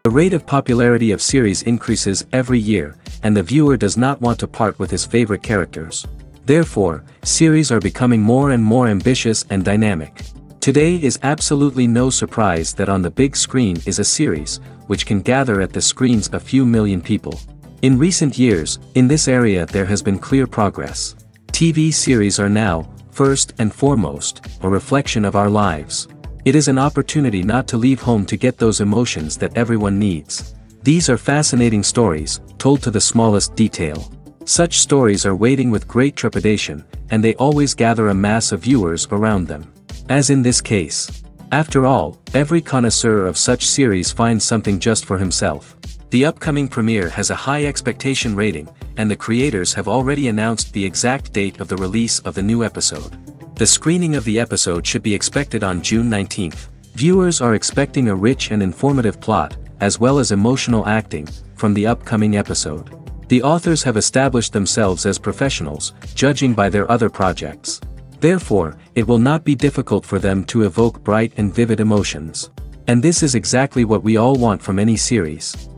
The rate of popularity of series increases every year, and the viewer does not want to part with his favorite characters. Therefore, series are becoming more and more ambitious and dynamic. Today is absolutely no surprise that on the big screen is a series, which can gather at the screens a few million people. In recent years, in this area there has been clear progress. TV series are now, first and foremost, a reflection of our lives. It is an opportunity not to leave home to get those emotions that everyone needs. These are fascinating stories, told to the smallest detail. Such stories are waiting with great trepidation, and they always gather a mass of viewers around them. As in this case. After all, every connoisseur of such series finds something just for himself. The upcoming premiere has a high expectation rating, and the creators have already announced the exact date of the release of the new episode. The screening of the episode should be expected on June 19th. Viewers are expecting a rich and informative plot, as well as emotional acting, from the upcoming episode. The authors have established themselves as professionals, judging by their other projects. Therefore, it will not be difficult for them to evoke bright and vivid emotions. And this is exactly what we all want from any series.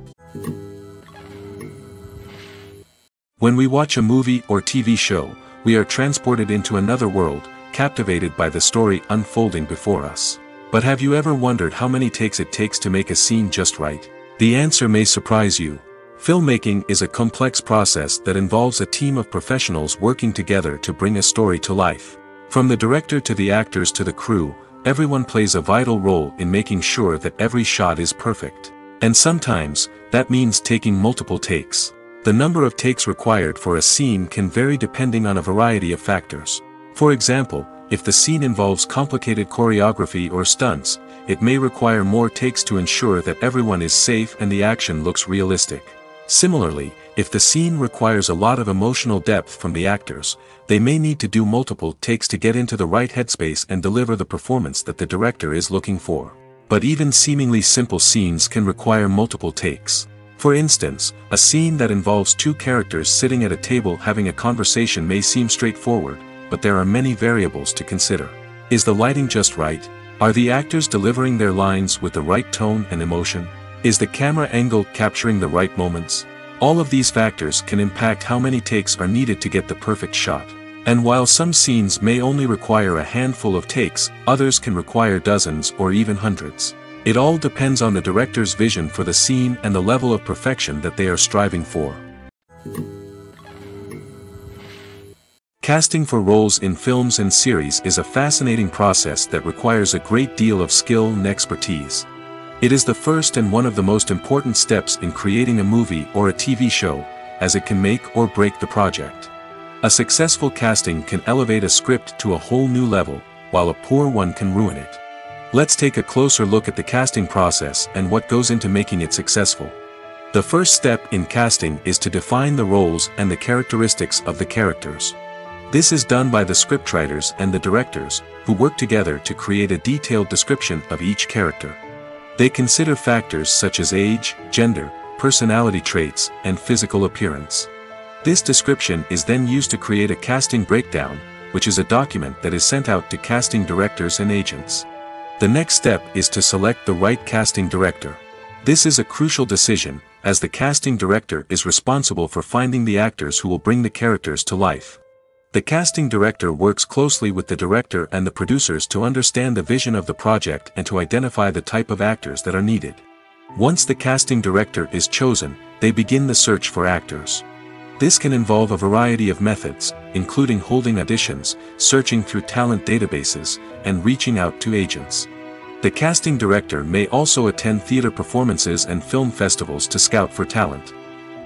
When we watch a movie or TV show, we are transported into another world, captivated by the story unfolding before us. But have you ever wondered how many takes it takes to make a scene just right? The answer may surprise you. Filmmaking is a complex process that involves a team of professionals working together to bring a story to life. From the director to the actors to the crew, everyone plays a vital role in making sure that every shot is perfect. And sometimes, that means taking multiple takes. The number of takes required for a scene can vary depending on a variety of factors. For example, if the scene involves complicated choreography or stunts, it may require more takes to ensure that everyone is safe and the action looks realistic. Similarly, if the scene requires a lot of emotional depth from the actors, they may need to do multiple takes to get into the right headspace and deliver the performance that the director is looking for. But even seemingly simple scenes can require multiple takes. For instance, a scene that involves two characters sitting at a table having a conversation may seem straightforward, but there are many variables to consider. Is the lighting just right? Are the actors delivering their lines with the right tone and emotion? Is the camera angle capturing the right moments? All of these factors can impact how many takes are needed to get the perfect shot. And while some scenes may only require a handful of takes, others can require dozens or even hundreds. It all depends on the director's vision for the scene and the level of perfection that they are striving for. Casting for roles in films and series is a fascinating process that requires a great deal of skill and expertise. It is the first and one of the most important steps in creating a movie or a TV show, as it can make or break the project. A successful casting can elevate a script to a whole new level, while a poor one can ruin it. Let's take a closer look at the casting process and what goes into making it successful. The first step in casting is to define the roles and the characteristics of the characters. This is done by the scriptwriters and the directors, who work together to create a detailed description of each character. They consider factors such as age, gender, personality traits, and physical appearance. This description is then used to create a casting breakdown, which is a document that is sent out to casting directors and agents. The next step is to select the right casting director. This is a crucial decision, as the casting director is responsible for finding the actors who will bring the characters to life. The casting director works closely with the director and the producers to understand the vision of the project and to identify the type of actors that are needed. Once the casting director is chosen, they begin the search for actors. This can involve a variety of methods, including holding auditions, searching through talent databases, and reaching out to agents. The casting director may also attend theater performances and film festivals to scout for talent.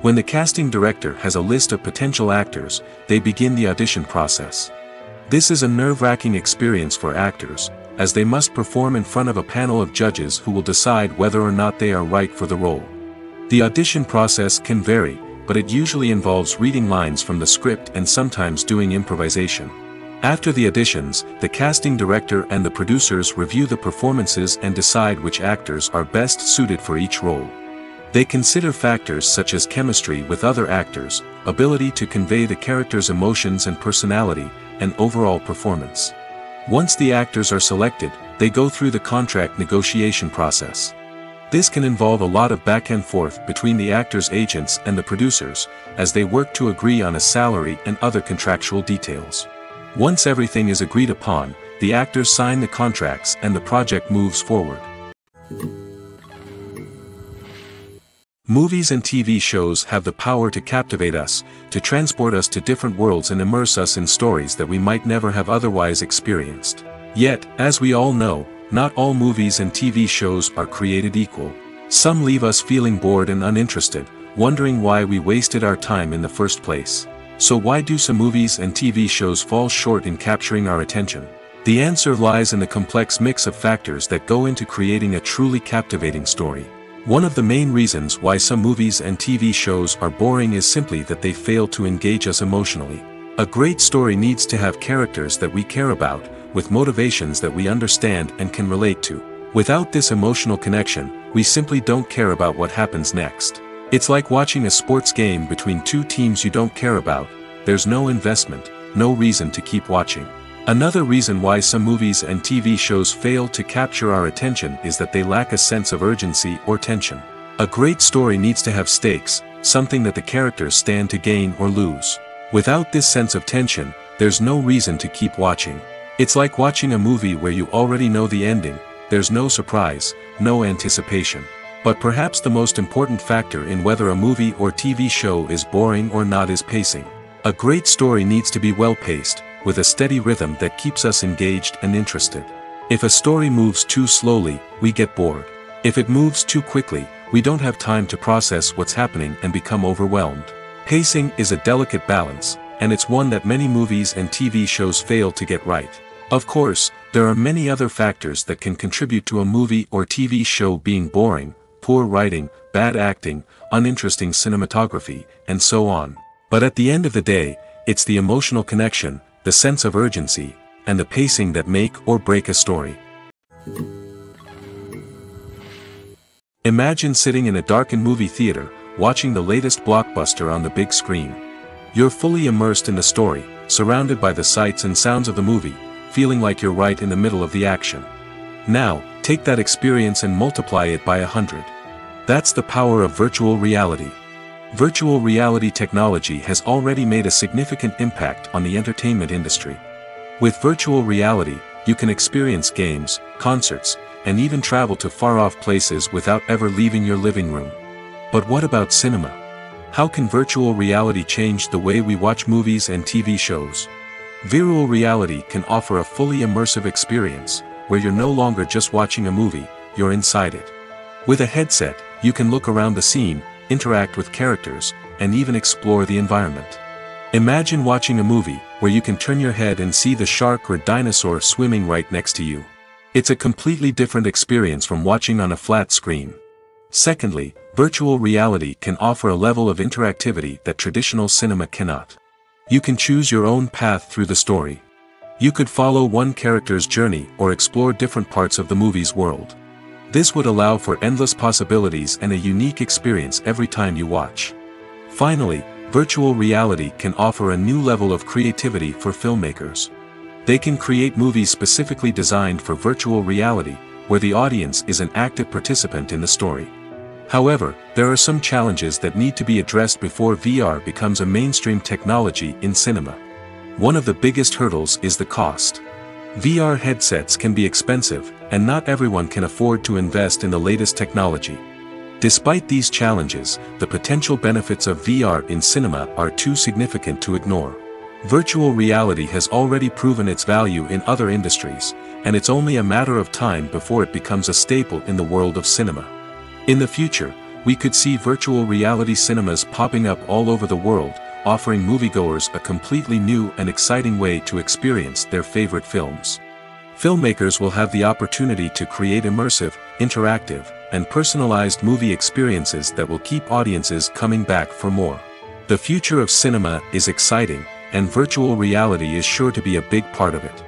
When the casting director has a list of potential actors, they begin the audition process. This is a nerve-wracking experience for actors, as they must perform in front of a panel of judges who will decide whether or not they are right for the role. The audition process can vary, but it usually involves reading lines from the script and sometimes doing improvisation. After the auditions, the casting director and the producers review the performances and decide which actors are best suited for each role. They consider factors such as chemistry with other actors, ability to convey the character's emotions and personality, and overall performance. Once the actors are selected, they go through the contract negotiation process. This can involve a lot of back and forth between the actors' agents and the producers, as they work to agree on a salary and other contractual details. Once everything is agreed upon, the actors sign the contracts and the project moves forward. Movies and TV shows have the power to captivate us, to transport us to different worlds and immerse us in stories that we might never have otherwise experienced. Yet, as we all know, not all movies and TV shows are created equal. Some leave us feeling bored and uninterested, wondering why we wasted our time in the first place. So why do some movies and TV shows fall short in capturing our attention? The answer lies in the complex mix of factors that go into creating a truly captivating story. One of the main reasons why some movies and TV shows are boring is simply that they fail to engage us emotionally. A great story needs to have characters that we care about, with motivations that we understand and can relate to. Without this emotional connection, we simply don't care about what happens next. It's like watching a sports game between two teams you don't care about. There's no investment, no reason to keep watching. Another reason why some movies and TV shows fail to capture our attention is that they lack a sense of urgency or tension. A great story needs to have stakes, something that the characters stand to gain or lose. Without this sense of tension, there's no reason to keep watching. It's like watching a movie where you already know the ending. There's no surprise, no anticipation. But perhaps the most important factor in whether a movie or TV show is boring or not is pacing. A great story needs to be well-paced, with a steady rhythm that keeps us engaged and interested. If a story moves too slowly, we get bored. If it moves too quickly, we don't have time to process what's happening and become overwhelmed. Pacing is a delicate balance, and it's one that many movies and TV shows fail to get right. Of course, there are many other factors that can contribute to a movie or TV show being boring: poor writing, bad acting, uninteresting cinematography, and so on. But at the end of the day, it's the emotional connection, the sense of urgency, and the pacing that make or break a story. Imagine sitting in a darkened movie theater, watching the latest blockbuster on the big screen. You're fully immersed in the story, surrounded by the sights and sounds of the movie, feeling like you're right in the middle of the action. Now, take that experience and multiply it by 100. That's the power of virtual reality. Virtual reality technology has already made a significant impact on the entertainment industry. With virtual reality, you can experience games, concerts, and even travel to far-off places without ever leaving your living room. But what about cinema? How can virtual reality change the way we watch movies and TV shows? Virtual reality can offer a fully immersive experience, where you're no longer just watching a movie, you're inside it. With a headset, you can look around the scene, interact with characters, and even explore the environment. Imagine watching a movie, where you can turn your head and see the shark or dinosaur swimming right next to you. It's a completely different experience from watching on a flat screen. Secondly, virtual reality can offer a level of interactivity that traditional cinema cannot. You can choose your own path through the story. You could follow one character's journey or explore different parts of the movie's world. This would allow for endless possibilities and a unique experience every time you watch. Finally, virtual reality can offer a new level of creativity for filmmakers. They can create movies specifically designed for virtual reality, where the audience is an active participant in the story. However, there are some challenges that need to be addressed before VR becomes a mainstream technology in cinema. One of the biggest hurdles is the cost. VR headsets can be expensive, and not everyone can afford to invest in the latest technology. Despite these challenges, the potential benefits of VR in cinema are too significant to ignore. Virtual reality has already proven its value in other industries, and it's only a matter of time before it becomes a staple in the world of cinema. In the future, we could see virtual reality cinemas popping up all over the world, offering moviegoers a completely new and exciting way to experience their favorite films. Filmmakers will have the opportunity to create immersive, interactive, and personalized movie experiences that will keep audiences coming back for more. The future of cinema is exciting, and virtual reality is sure to be a big part of it.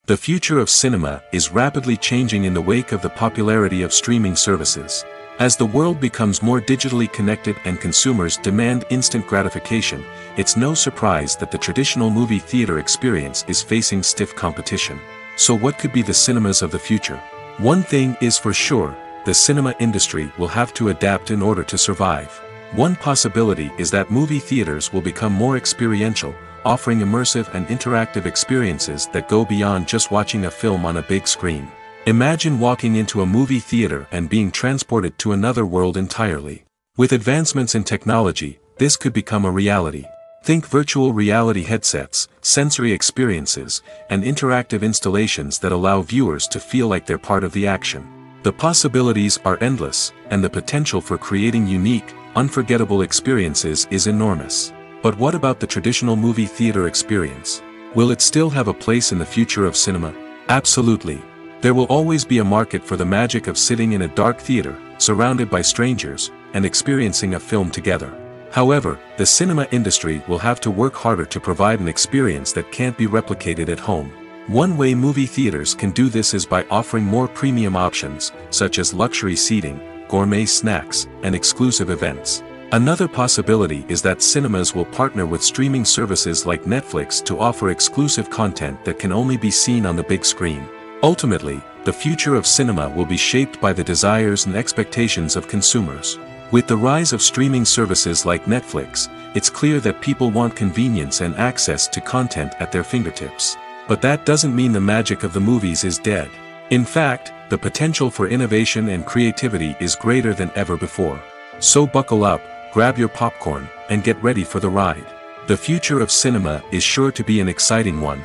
The future of cinema is rapidly changing in the wake of the popularity of streaming services. As the world becomes more digitally connected and consumers demand instant gratification, it's no surprise that the traditional movie theater experience is facing stiff competition. So what could be the cinemas of the future? One thing is for sure, the cinema industry will have to adapt in order to survive. One possibility is that movie theaters will become more experiential, offering immersive and interactive experiences that go beyond just watching a film on a big screen. Imagine walking into a movie theater and being transported to another world entirely. With advancements in technology, this could become a reality. Think virtual reality headsets, sensory experiences, and interactive installations that allow viewers to feel like they're part of the action. The possibilities are endless, and the potential for creating unique, unforgettable experiences is enormous. But what about the traditional movie theater experience? Will it still have a place in the future of cinema? Absolutely. There will always be a market for the magic of sitting in a dark theater, surrounded by strangers, and experiencing a film together. However, the cinema industry will have to work harder to provide an experience that can't be replicated at home. One way movie theaters can do this is by offering more premium options, such as luxury seating, gourmet snacks, and exclusive events. Another possibility is that cinemas will partner with streaming services like Netflix to offer exclusive content that can only be seen on the big screen. Ultimately, the future of cinema will be shaped by the desires and expectations of consumers. With the rise of streaming services like Netflix, it's clear that people want convenience and access to content at their fingertips. But that doesn't mean the magic of the movies is dead. In fact, the potential for innovation and creativity is greater than ever before. So buckle up, grab your popcorn, and get ready for the ride. The future of cinema is sure to be an exciting one.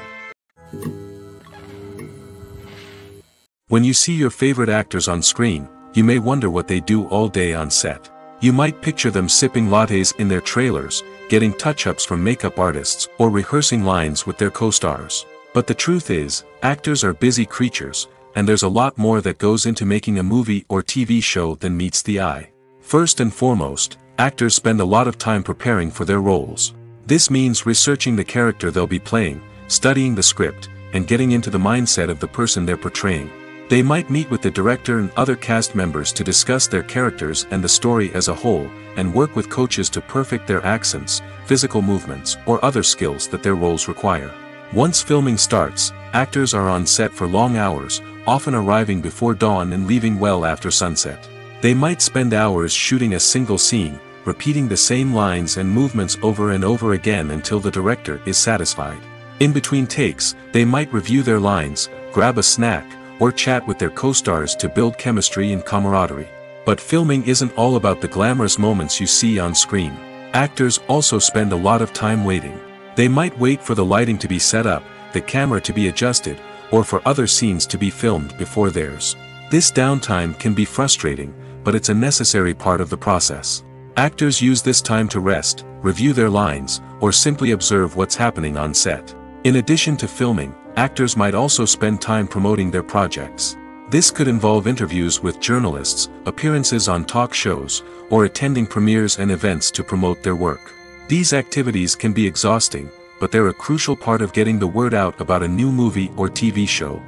When you see your favorite actors on screen, you may wonder what they do all day on set. You might picture them sipping lattes in their trailers, getting touch-ups from makeup artists, or rehearsing lines with their co-stars. But the truth is, actors are busy creatures, and there's a lot more that goes into making a movie or TV show than meets the eye. First and foremost, actors spend a lot of time preparing for their roles. This means researching the character they'll be playing, studying the script, and getting into the mindset of the person they're portraying. They might meet with the director and other cast members to discuss their characters and the story as a whole, and work with coaches to perfect their accents, physical movements, or other skills that their roles require. Once filming starts, actors are on set for long hours, often arriving before dawn and leaving well after sunset. They might spend hours shooting a single scene, repeating the same lines and movements over and over again until the director is satisfied. In between takes, they might review their lines, grab a snack, or chat with their co-stars to build chemistry and camaraderie. But filming isn't all about the glamorous moments you see on screen. Actors also spend a lot of time waiting. They might wait for the lighting to be set up, the camera to be adjusted, or for other scenes to be filmed before theirs. This downtime can be frustrating, but it's a necessary part of the process. Actors use this time to rest, review their lines, or simply observe what's happening on set. In addition to filming, actors might also spend time promoting their projects. This could involve interviews with journalists, appearances on talk shows, or attending premieres and events to promote their work. These activities can be exhausting, but they're a crucial part of getting the word out about a new movie or TV show.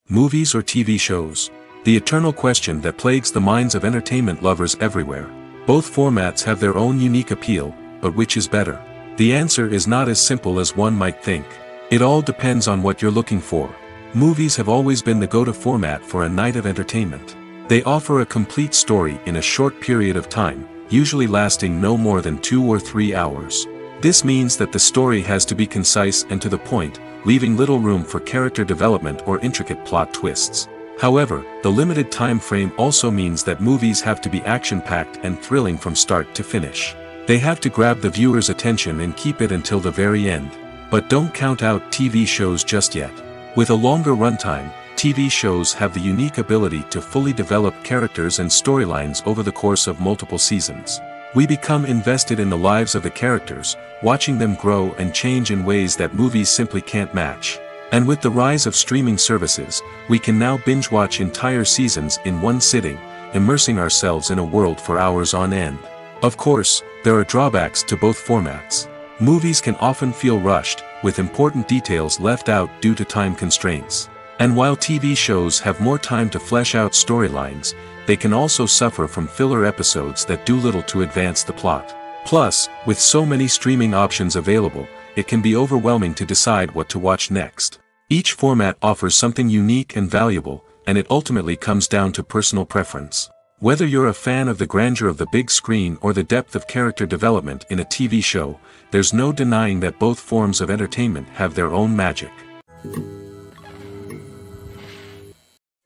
Movies or TV shows? The eternal question that plagues the minds of entertainment lovers everywhere. Both formats have their own unique appeal, but which is better? The answer is not as simple as one might think. It all depends on what you're looking for. Movies have always been the go-to format for a night of entertainment. They offer a complete story in a short period of time, usually lasting no more than 2 or 3 hours. This means that the story has to be concise and to the point, leaving little room for character development or intricate plot twists. However, the limited time frame also means that movies have to be action-packed and thrilling from start to finish. They have to grab the viewer's attention and keep it until the very end. But don't count out TV shows just yet. With a longer runtime, TV shows have the unique ability to fully develop characters and storylines over the course of multiple seasons. We become invested in the lives of the characters, watching them grow and change in ways that movies simply can't match. And with the rise of streaming services, we can now binge-watch entire seasons in one sitting, immersing ourselves in a world for hours on end. Of course, there are drawbacks to both formats. Movies can often feel rushed, with important details left out due to time constraints. And while TV shows have more time to flesh out storylines, they can also suffer from filler episodes that do little to advance the plot. Plus, with so many streaming options available, it can be overwhelming to decide what to watch next. Each format offers something unique and valuable, and it ultimately comes down to personal preference. Whether you're a fan of the grandeur of the big screen or the depth of character development in a TV show, there's no denying that both forms of entertainment have their own magic.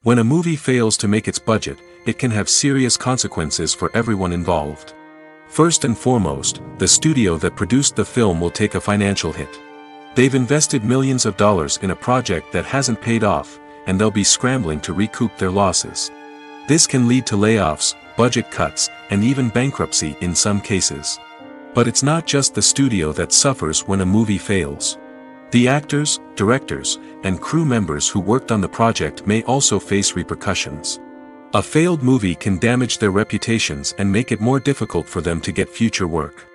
When a movie fails to make its budget, it can have serious consequences for everyone involved. First and foremost, the studio that produced the film will take a financial hit. They've invested millions of dollars in a project that hasn't paid off, and they'll be scrambling to recoup their losses. This can lead to layoffs, budget cuts, and even bankruptcy in some cases. But it's not just the studio that suffers when a movie fails. The actors, directors, and crew members who worked on the project may also face repercussions. A failed movie can damage their reputations and make it more difficult for them to get future work.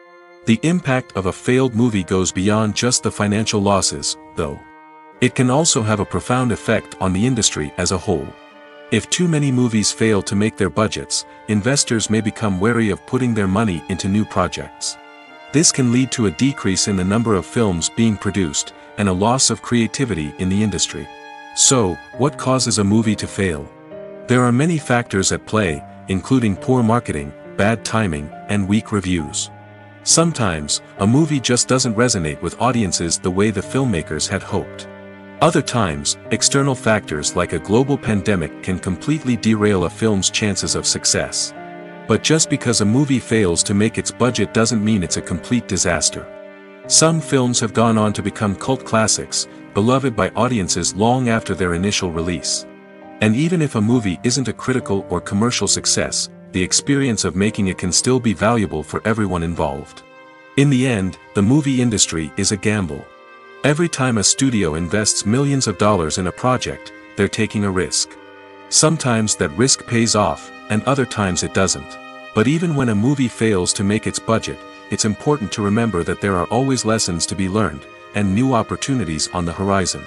The impact of a failed movie goes beyond just the financial losses, though. It can also have a profound effect on the industry as a whole. If too many movies fail to make their budgets, investors may become wary of putting their money into new projects. This can lead to a decrease in the number of films being produced, and a loss of creativity in the industry. So, what causes a movie to fail? There are many factors at play, including poor marketing, bad timing, and weak reviews. Sometimes, a movie just doesn't resonate with audiences the way the filmmakers had hoped. Other times, external factors like a global pandemic can completely derail a film's chances of success. But just because a movie fails to make its budget doesn't mean it's a complete disaster. Some films have gone on to become cult classics, beloved by audiences long after their initial release. And even if a movie isn't a critical or commercial success, the experience of making it can still be valuable for everyone involved. In the end, the movie industry is a gamble. Every time a studio invests millions of dollars in a project, they're taking a risk. Sometimes that risk pays off, and other times it doesn't. But even when a movie fails to make its budget, it's important to remember that there are always lessons to be learned, and new opportunities on the horizon.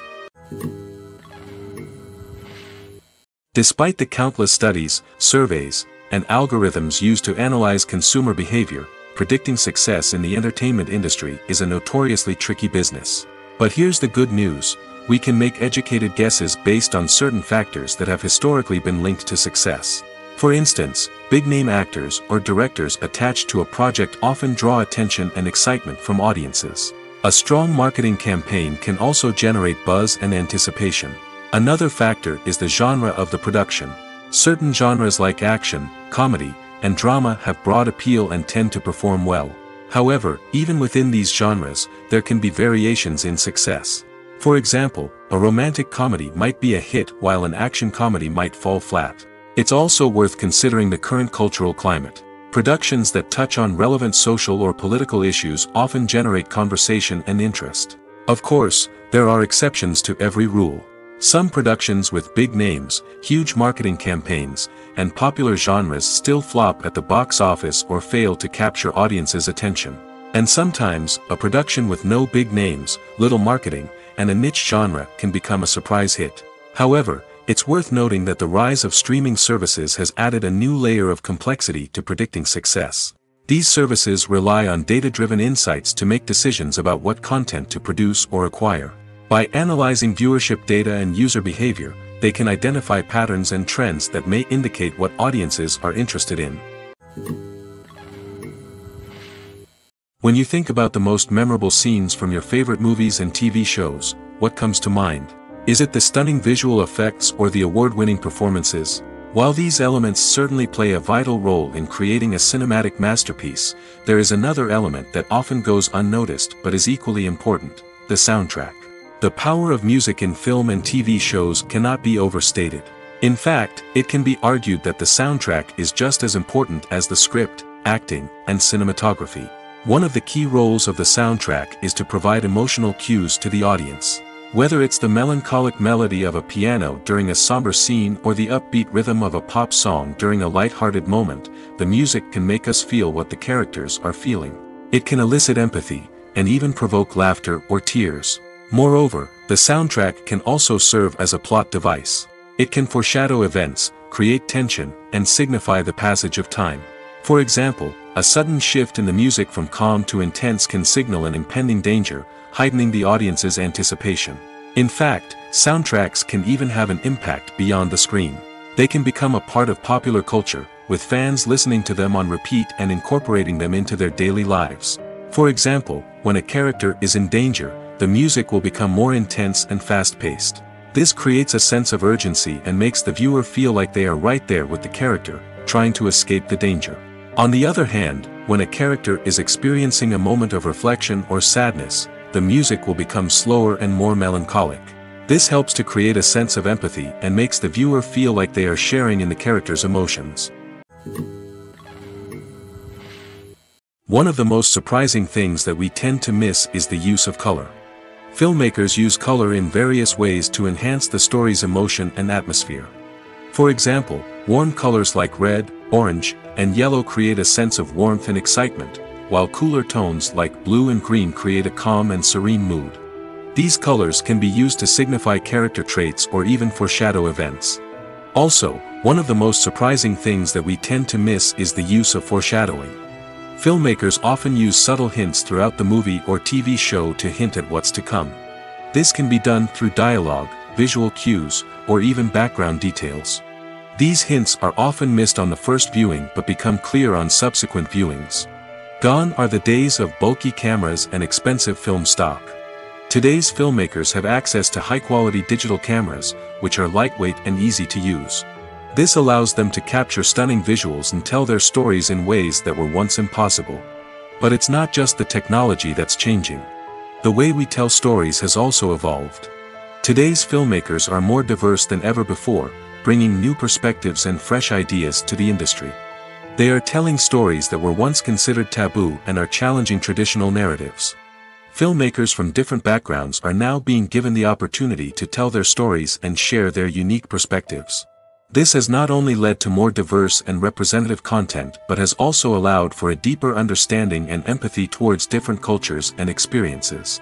Despite the countless studies, surveys, and algorithms used to analyze consumer behavior, predicting success in the entertainment industry is a notoriously tricky business. But here's the good news: we can make educated guesses based on certain factors that have historically been linked to success. For instance, big-name actors or directors attached to a project often draw attention and excitement from audiences. A strong marketing campaign can also generate buzz and anticipation. Another factor is the genre of the production. Certain genres like action, comedy, and drama have broad appeal and tend to perform well. However, even within these genres, there can be variations in success. For example, a romantic comedy might be a hit while an action comedy might fall flat. It's also worth considering the current cultural climate. Productions that touch on relevant social or political issues often generate conversation and interest. Of course, there are exceptions to every rule. Some productions with big names, huge marketing campaigns, and popular genres still flop at the box office or fail to capture audiences' attention. And sometimes, a production with no big names, little marketing, and a niche genre can become a surprise hit. However, it's worth noting that the rise of streaming services has added a new layer of complexity to predicting success. These services rely on data-driven insights to make decisions about what content to produce or acquire. By analyzing viewership data and user behavior, they can identify patterns and trends that may indicate what audiences are interested in. When you think about the most memorable scenes from your favorite movies and TV shows, what comes to mind? Is it the stunning visual effects or the award-winning performances? While these elements certainly play a vital role in creating a cinematic masterpiece, there is another element that often goes unnoticed but is equally important: the soundtrack. The power of music in film and TV shows cannot be overstated. In fact, it can be argued that the soundtrack is just as important as the script, acting, and cinematography. One of the key roles of the soundtrack is to provide emotional cues to the audience. Whether it's the melancholic melody of a piano during a somber scene or the upbeat rhythm of a pop song during a lighthearted moment, the music can make us feel what the characters are feeling. It can elicit empathy, and even provoke laughter or tears. Moreover, the soundtrack can also serve as a plot device. It can foreshadow events, create tension, and signify the passage of time. For example, a sudden shift in the music from calm to intense can signal an impending danger, heightening the audience's anticipation. In fact, Soundtracks can even have an impact beyond the screen. They can become a part of popular culture, with fans listening to them on repeat and incorporating them into their daily lives. For example, when a character is in danger, the music will become more intense and fast-paced. This creates a sense of urgency and makes the viewer feel like they are right there with the character, trying to escape the danger. On the other hand, when a character is experiencing a moment of reflection or sadness, the music will become slower and more melancholic. This helps to create a sense of empathy and makes the viewer feel like they are sharing in the character's emotions. One of the most surprising things that we tend to miss is the use of color. Filmmakers use color in various ways to enhance the story's emotion and atmosphere. For example, warm colors like red, orange, and yellow create a sense of warmth and excitement, while cooler tones like blue and green create a calm and serene mood. These colors can be used to signify character traits or even foreshadow events. Also, one of the most surprising things that we tend to miss is the use of foreshadowing. Filmmakers often use subtle hints throughout the movie or TV show to hint at what's to come. This can be done through dialogue, visual cues, or even background details. These hints are often missed on the first viewing but become clear on subsequent viewings. Gone are the days of bulky cameras and expensive film stock. Today's filmmakers have access to high-quality digital cameras, which are lightweight and easy to use. This allows them to capture stunning visuals and tell their stories in ways that were once impossible. But it's not just the technology that's changing. The way we tell stories has also evolved. Today's filmmakers are more diverse than ever before, bringing new perspectives and fresh ideas to the industry. They are telling stories that were once considered taboo and are challenging traditional narratives. Filmmakers from different backgrounds are now being given the opportunity to tell their stories and share their unique perspectives. This has not only led to more diverse and representative content but has also allowed for a deeper understanding and empathy towards different cultures and experiences.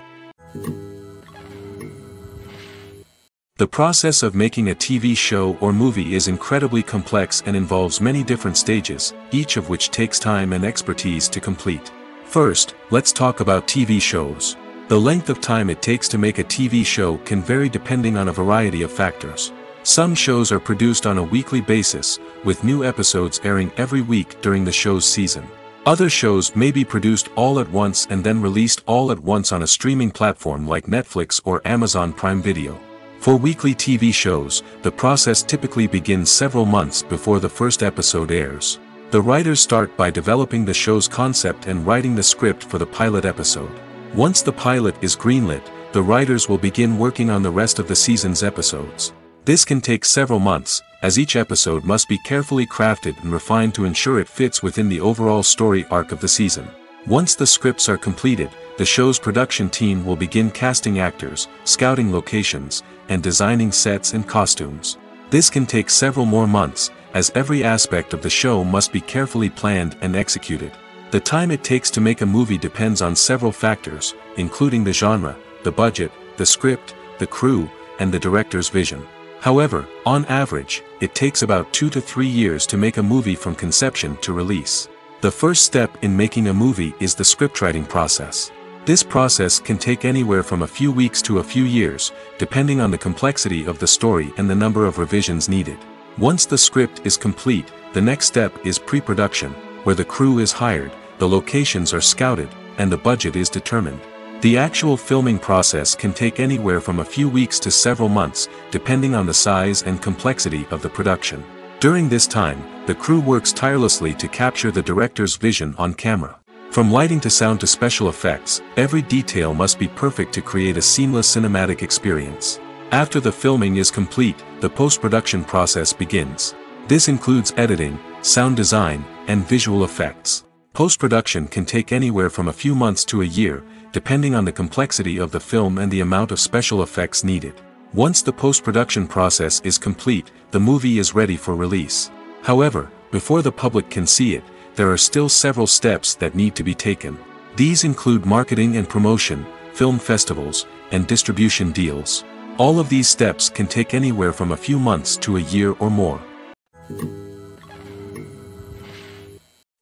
The process of making a TV show or movie is incredibly complex and involves many different stages, each of which takes time and expertise to complete. First, let's talk about TV shows. The length of time it takes to make a TV show can vary depending on a variety of factors. Some shows are produced on a weekly basis, with new episodes airing every week during the show's season. Other shows may be produced all at once and then released all at once on a streaming platform like Netflix or Amazon Prime Video. For weekly TV shows, the process typically begins several months before the first episode airs. The writers start by developing the show's concept and writing the script for the pilot episode. Once the pilot is greenlit, the writers will begin working on the rest of the season's episodes. This can take several months, as each episode must be carefully crafted and refined to ensure it fits within the overall story arc of the season. Once the scripts are completed, the show's production team will begin casting actors, scouting locations, and designing sets and costumes. This can take several more months, as every aspect of the show must be carefully planned and executed. The time it takes to make a movie depends on several factors, including the genre, the budget, the script, the crew, and the director's vision. However, on average, it takes about 2 to 3 years to make a movie from conception to release. The first step in making a movie is the scriptwriting process. This process can take anywhere from a few weeks to a few years, depending on the complexity of the story and the number of revisions needed. Once the script is complete, the next step is pre-production, where the crew is hired, the locations are scouted, and the budget is determined. The actual filming process can take anywhere from a few weeks to several months, depending on the size and complexity of the production. During this time, the crew works tirelessly to capture the director's vision on camera. From lighting to sound to special effects, every detail must be perfect to create a seamless cinematic experience. After the filming is complete, the post-production process begins. This includes editing, sound design, and visual effects. Post-production can take anywhere from a few months to a year, depending on the complexity of the film and the amount of special effects needed. Once the post-production process is complete, the movie is ready for release. However, before the public can see it, there are still several steps that need to be taken. These include marketing and promotion, film festivals, and distribution deals. All of these steps can take anywhere from a few months to a year or more.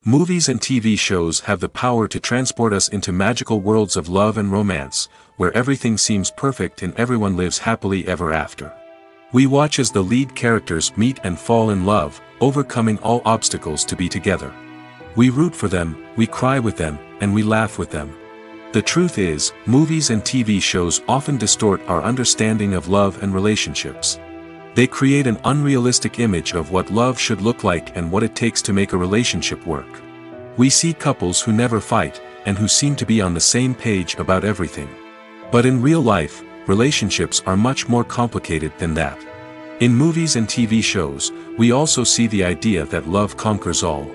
Movies and TV shows have the power to transport us into magical worlds of love and romance, where everything seems perfect and everyone lives happily ever after. We watch as the lead characters meet and fall in love, overcoming all obstacles to be together. We root for them, we cry with them, and we laugh with them. The truth is, movies and TV shows often distort our understanding of love and relationships. They create an unrealistic image of what love should look like and what it takes to make a relationship work. We see couples who never fight, and who seem to be on the same page about everything. But in real life, relationships are much more complicated than that. In movies and TV shows, we also see the idea that love conquers all.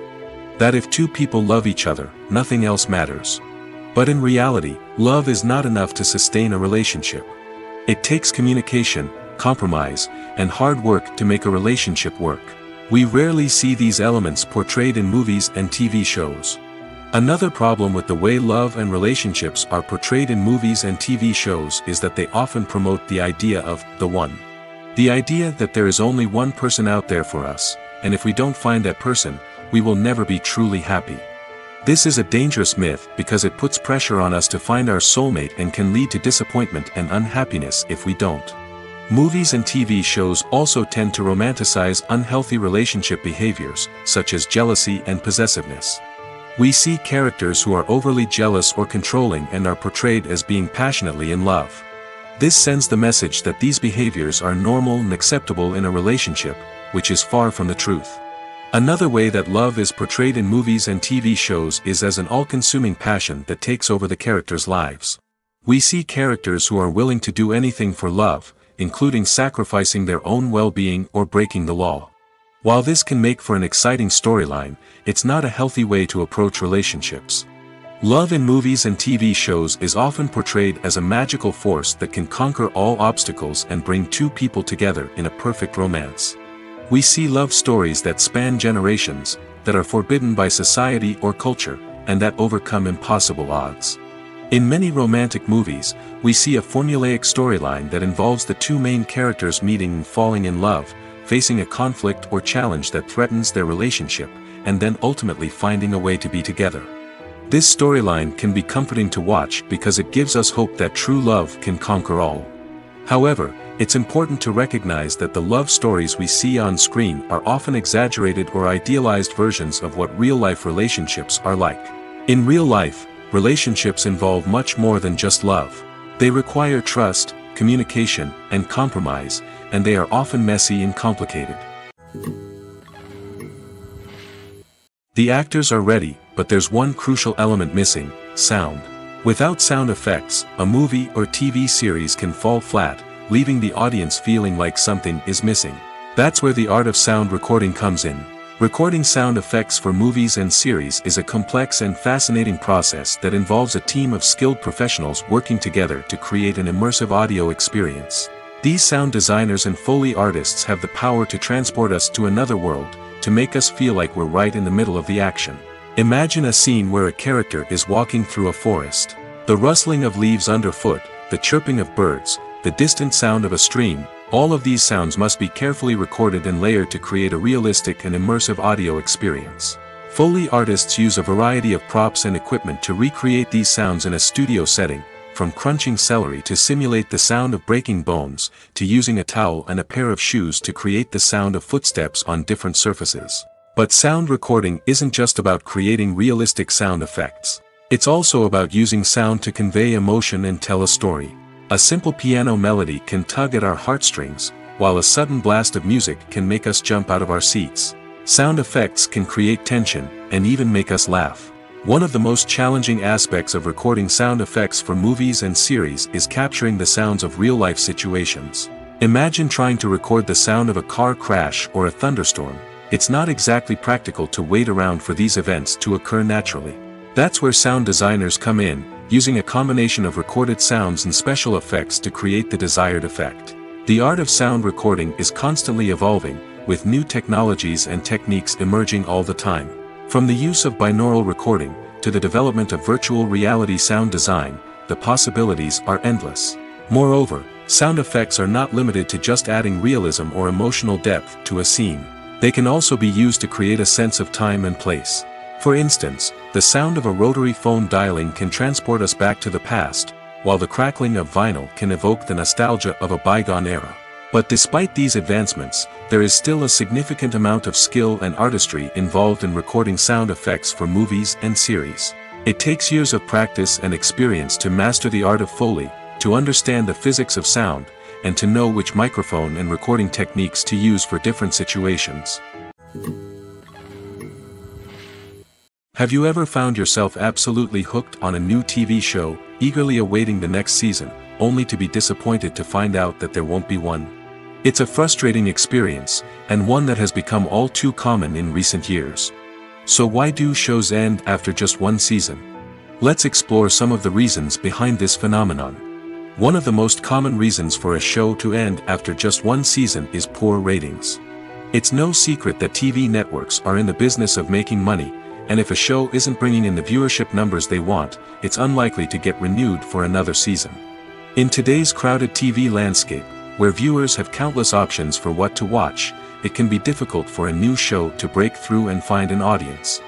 That if two people love each other, nothing else matters. But in reality, love is not enough to sustain a relationship. It takes communication, compromise, and hard work to make a relationship work. We rarely see these elements portrayed in movies and TV shows. Another problem with the way love and relationships are portrayed in movies and TV shows is that they often promote the idea of the one. The idea that there is only one person out there for us, and if we don't find that person, we will never be truly happy. This is a dangerous myth because it puts pressure on us to find our soulmate and can lead to disappointment and unhappiness if we don't. Movies and TV shows also tend to romanticize unhealthy relationship behaviors, such as jealousy and possessiveness. We see characters who are overly jealous or controlling and are portrayed as being passionately in love. This sends the message that these behaviors are normal and acceptable in a relationship, which is far from the truth. Another way that love is portrayed in movies and TV shows is as an all-consuming passion that takes over the characters' lives. We see characters who are willing to do anything for love, including sacrificing their own well-being or breaking the law. While this can make for an exciting storyline, it's not a healthy way to approach relationships. Love in movies and TV shows is often portrayed as a magical force that can conquer all obstacles and bring two people together in a perfect romance. We see love stories that span generations, that are forbidden by society or culture, and that overcome impossible odds. In many romantic movies, we see a formulaic storyline that involves the two main characters meeting and falling in love, facing a conflict or challenge that threatens their relationship, and then ultimately finding a way to be together. This storyline can be comforting to watch because it gives us hope that true love can conquer all. However, it's important to recognize that the love stories we see on screen are often exaggerated or idealized versions of what real-life relationships are like. In real life, relationships involve much more than just love. They require trust, communication, and compromise, and they are often messy and complicated. The actors are ready, but there's one crucial element missing: sound. Without sound effects, a movie or TV series can fall flat, leaving the audience feeling like something is missing. That's where the art of sound recording comes in. Recording sound effects for movies and series is a complex and fascinating process that involves a team of skilled professionals working together to create an immersive audio experience. These sound designers and Foley artists have the power to transport us to another world, to make us feel like we're right in the middle of the action. Imagine a scene where a character is walking through a forest. The rustling of leaves underfoot, the chirping of birds, the distant sound of a stream, all of these sounds must be carefully recorded and layered to create a realistic and immersive audio experience. Foley artists use a variety of props and equipment to recreate these sounds in a studio setting, from crunching celery to simulate the sound of breaking bones, to using a towel and a pair of shoes to create the sound of footsteps on different surfaces. But sound recording isn't just about creating realistic sound effects. It's also about using sound to convey emotion and tell a story. A simple piano melody can tug at our heartstrings, while a sudden blast of music can make us jump out of our seats. Sound effects can create tension, and even make us laugh. One of the most challenging aspects of recording sound effects for movies and series is capturing the sounds of real-life situations. Imagine trying to record the sound of a car crash or a thunderstorm. It's not exactly practical to wait around for these events to occur naturally. That's where sound designers come in, using a combination of recorded sounds and special effects to create the desired effect. The art of sound recording is constantly evolving, with new technologies and techniques emerging all the time. From the use of binaural recording, to the development of virtual reality sound design, the possibilities are endless. Moreover, sound effects are not limited to just adding realism or emotional depth to a scene. They can also be used to create a sense of time and place. For instance, the sound of a rotary phone dialing can transport us back to the past, while the crackling of vinyl can evoke the nostalgia of a bygone era. But despite these advancements, there is still a significant amount of skill and artistry involved in recording sound effects for movies and series. It takes years of practice and experience to master the art of Foley, to understand the physics of sound, and to know which microphone and recording techniques to use for different situations. Have you ever found yourself absolutely hooked on a new TV show, eagerly awaiting the next season, only to be disappointed to find out that there won't be one? It's a frustrating experience, and one that has become all too common in recent years. So why do shows end after just one season? Let's explore some of the reasons behind this phenomenon. One of the most common reasons for a show to end after just one season is poor ratings. It's no secret that TV networks are in the business of making money, and if a show isn't bringing in the viewership numbers they want, it's unlikely to get renewed for another season. In today's crowded TV landscape, where viewers have countless options for what to watch, it can be difficult for a new show to break through and find an audience.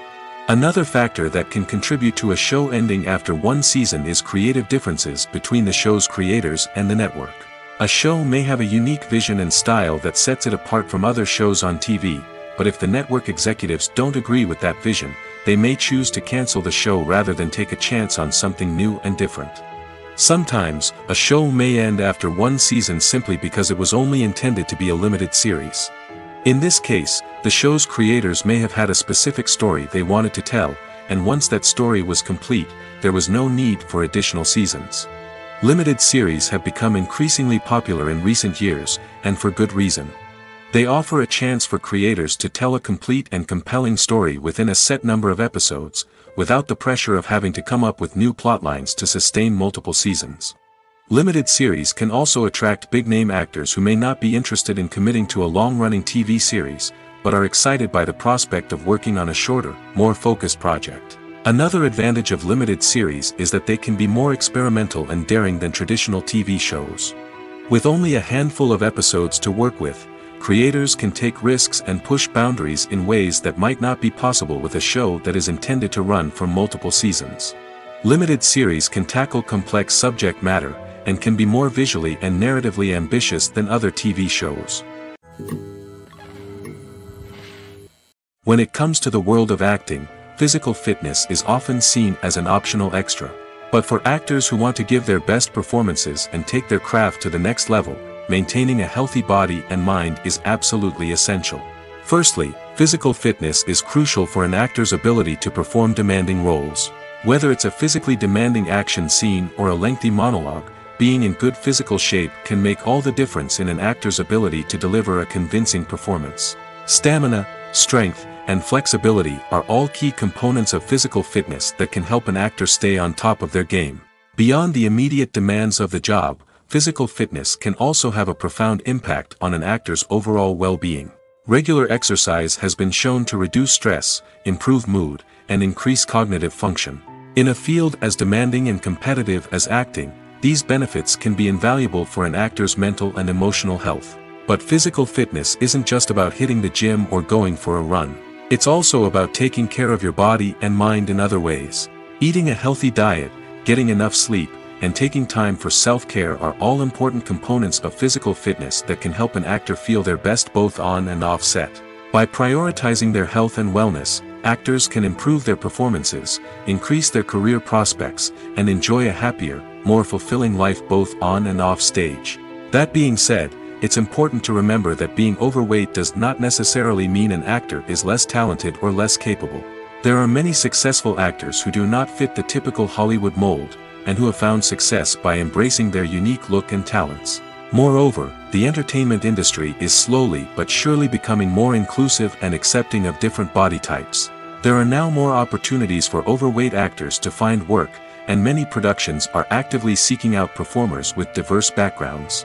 Another factor that can contribute to a show ending after one season is creative differences between the show's creators and the network. A show may have a unique vision and style that sets it apart from other shows on TV, but if the network executives don't agree with that vision, they may choose to cancel the show rather than take a chance on something new and different. Sometimes, a show may end after one season simply because it was only intended to be a limited series. In this case, the show's creators may have had a specific story they wanted to tell, and once that story was complete, there was no need for additional seasons. Limited series have become increasingly popular in recent years, and for good reason. They offer a chance for creators to tell a complete and compelling story within a set number of episodes, without the pressure of having to come up with new plotlines to sustain multiple seasons. Limited series can also attract big-name actors who may not be interested in committing to a long-running TV series, but are excited by the prospect of working on a shorter, more focused project. Another advantage of limited series is that they can be more experimental and daring than traditional TV shows. With only a handful of episodes to work with, creators can take risks and push boundaries in ways that might not be possible with a show that is intended to run for multiple seasons. Limited series can tackle complex subject matter, and can be more visually and narratively ambitious than other TV shows. When it comes to the world of acting, physical fitness is often seen as an optional extra. But for actors who want to give their best performances and take their craft to the next level, maintaining a healthy body and mind is absolutely essential. Firstly, physical fitness is crucial for an actor's ability to perform demanding roles. Whether it's a physically demanding action scene or a lengthy monologue, being in good physical shape can make all the difference in an actor's ability to deliver a convincing performance. Stamina, strength, and flexibility are all key components of physical fitness that can help an actor stay on top of their game. Beyond the immediate demands of the job, physical fitness can also have a profound impact on an actor's overall well-being. Regular exercise has been shown to reduce stress, improve mood, and increase cognitive function. In a field as demanding and competitive as acting, these benefits can be invaluable for an actor's mental and emotional health. But physical fitness isn't just about hitting the gym or going for a run. It's also about taking care of your body and mind in other ways. Eating a healthy diet, getting enough sleep, and taking time for self-care are all important components of physical fitness that can help an actor feel their best both on and off set. By prioritizing their health and wellness, actors can improve their performances, increase their career prospects, and enjoy a happier, more fulfilling life both on and off stage. That being said, it's important to remember that being overweight does not necessarily mean an actor is less talented or less capable. There are many successful actors who do not fit the typical Hollywood mold, and who have found success by embracing their unique look and talents. Moreover, the entertainment industry is slowly but surely becoming more inclusive and accepting of different body types. There are now more opportunities for overweight actors to find work, and many productions are actively seeking out performers with diverse backgrounds.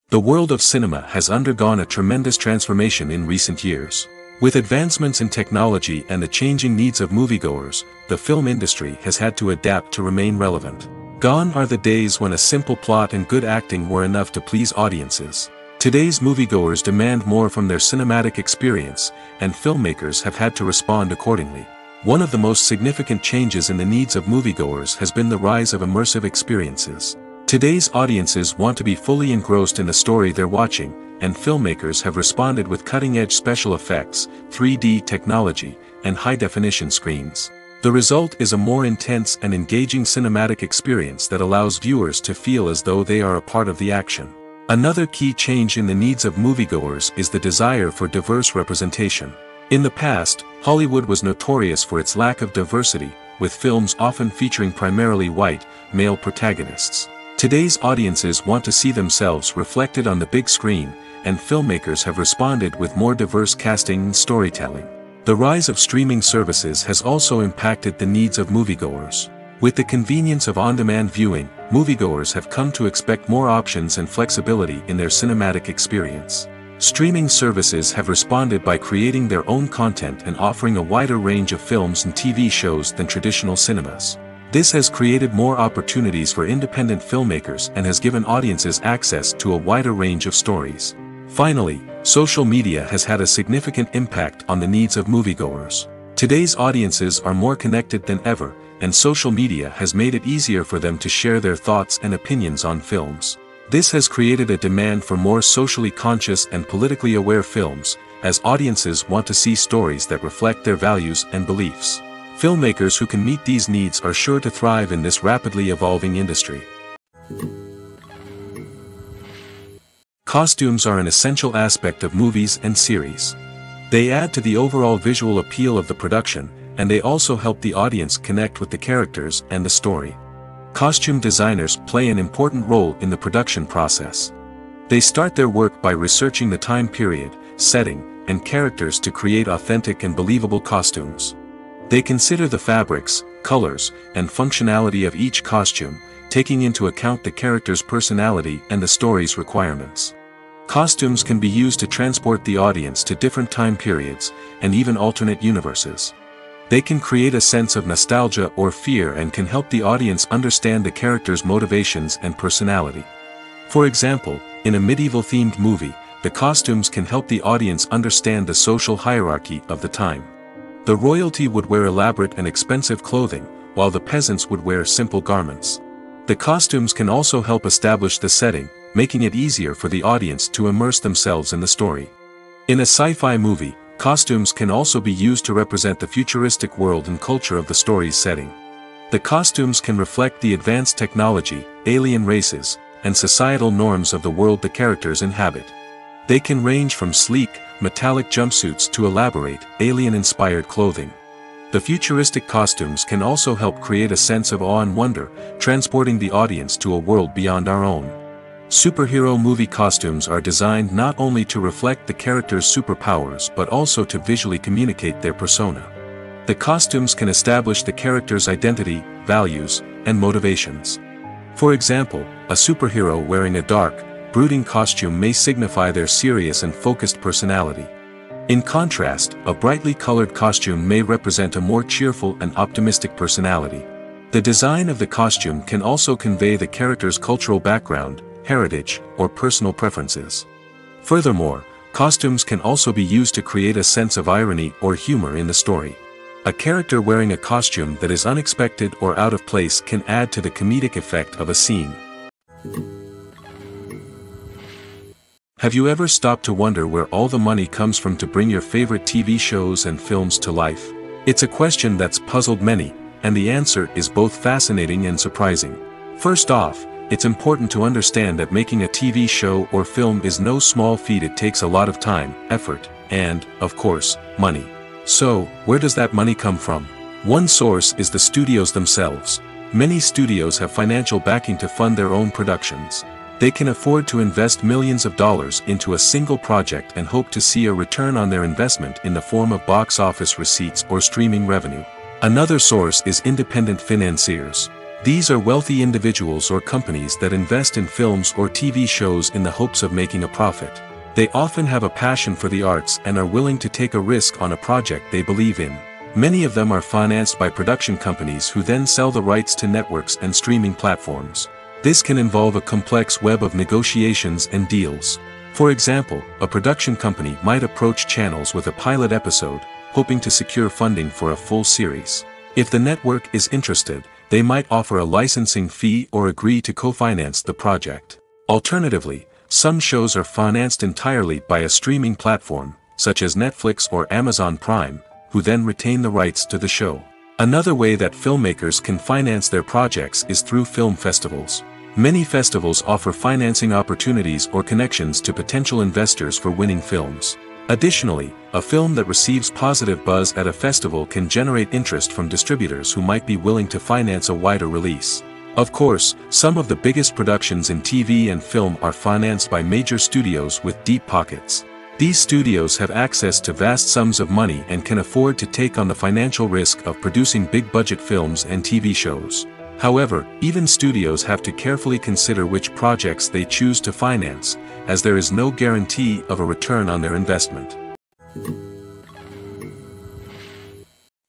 The world of cinema has undergone a tremendous transformation in recent years. With advancements in technology and the changing needs of moviegoers, the film industry has had to adapt to remain relevant. Gone are the days when a simple plot and good acting were enough to please audiences. Today's moviegoers demand more from their cinematic experience, and filmmakers have had to respond accordingly. One of the most significant changes in the needs of moviegoers has been the rise of immersive experiences. Today's audiences want to be fully engrossed in the story they're watching, and filmmakers have responded with cutting-edge special effects, 3D technology, and high-definition screens. The result is a more intense and engaging cinematic experience that allows viewers to feel as though they are a part of the action. Another key change in the needs of moviegoers is the desire for diverse representation. In the past, Hollywood was notorious for its lack of diversity, with films often featuring primarily white, male protagonists. Today's audiences want to see themselves reflected on the big screen, and filmmakers have responded with more diverse casting and storytelling. The rise of streaming services has also impacted the needs of moviegoers. With the convenience of on-demand viewing, moviegoers have come to expect more options and flexibility in their cinematic experience. Streaming services have responded by creating their own content and offering a wider range of films and TV shows than traditional cinemas. This has created more opportunities for independent filmmakers and has given audiences access to a wider range of stories. Finally, social media has had a significant impact on the needs of moviegoers. Today's audiences are more connected than ever, and social media has made it easier for them to share their thoughts and opinions on films. This has created a demand for more socially conscious and politically aware films, as audiences want to see stories that reflect their values and beliefs. Filmmakers who can meet these needs are sure to thrive in this rapidly evolving industry. Costumes are an essential aspect of movies and series. They add to the overall visual appeal of the production, and they also help the audience connect with the characters and the story. Costume designers play an important role in the production process. They start their work by researching the time period, setting, and characters to create authentic and believable costumes. They consider the fabrics, colors, and functionality of each costume, taking into account the character's personality and the story's requirements. Costumes can be used to transport the audience to different time periods, and even alternate universes. They can create a sense of nostalgia or fear and can help the audience understand the character's motivations and personality. For example, in a medieval-themed movie, the costumes can help the audience understand the social hierarchy of the time. The royalty would wear elaborate and expensive clothing, while the peasants would wear simple garments. The costumes can also help establish the setting, making it easier for the audience to immerse themselves in the story. In a sci-fi movie, costumes can also be used to represent the futuristic world and culture of the story's setting. The costumes can reflect the advanced technology, alien races, and societal norms of the world the characters inhabit. They can range from sleek, metallic jumpsuits to elaborate, alien-inspired clothing. The futuristic costumes can also help create a sense of awe and wonder, transporting the audience to a world beyond our own. Superhero movie costumes are designed not only to reflect the character's superpowers but also to visually communicate their persona. The costumes can establish the character's identity, values, and motivations. For example, a superhero wearing a dark, brooding costume may signify their serious and focused personality. In contrast, a brightly colored costume may represent a more cheerful and optimistic personality. The design of the costume can also convey the character's cultural background, heritage, or personal preferences. Furthermore, costumes can also be used to create a sense of irony or humor in the story. A character wearing a costume that is unexpected or out of place can add to the comedic effect of a scene. Have you ever stopped to wonder where all the money comes from to bring your favorite TV shows and films to life? It's a question that's puzzled many, and the answer is both fascinating and surprising. First off, it's important to understand that making a TV show or film is no small feat. It takes a lot of time, effort, and, of course, money. So, where does that money come from? One source is the studios themselves. Many studios have financial backing to fund their own productions. They can afford to invest millions of dollars into a single project and hope to see a return on their investment in the form of box office receipts or streaming revenue. Another source is independent financiers. These are wealthy individuals or companies that invest in films or TV shows in the hopes of making a profit. They often have a passion for the arts and are willing to take a risk on a project they believe in. Many of them are financed by production companies who then sell the rights to networks and streaming platforms. This can involve a complex web of negotiations and deals. For example, a production company might approach channels with a pilot episode, hoping to secure funding for a full series. If the network is interested, they might offer a licensing fee or agree to co-finance the project. Alternatively, some shows are financed entirely by a streaming platform, such as Netflix or Amazon Prime, who then retain the rights to the show. Another way that filmmakers can finance their projects is through film festivals. Many festivals offer financing opportunities or connections to potential investors for winning films. Additionally, a film that receives positive buzz at a festival can generate interest from distributors who might be willing to finance a wider release. Of course, some of the biggest productions in TV and film are financed by major studios with deep pockets. These studios have access to vast sums of money and can afford to take on the financial risk of producing big-budget films and TV shows. However, even studios have to carefully consider which projects they choose to finance, as there is no guarantee of a return on their investment.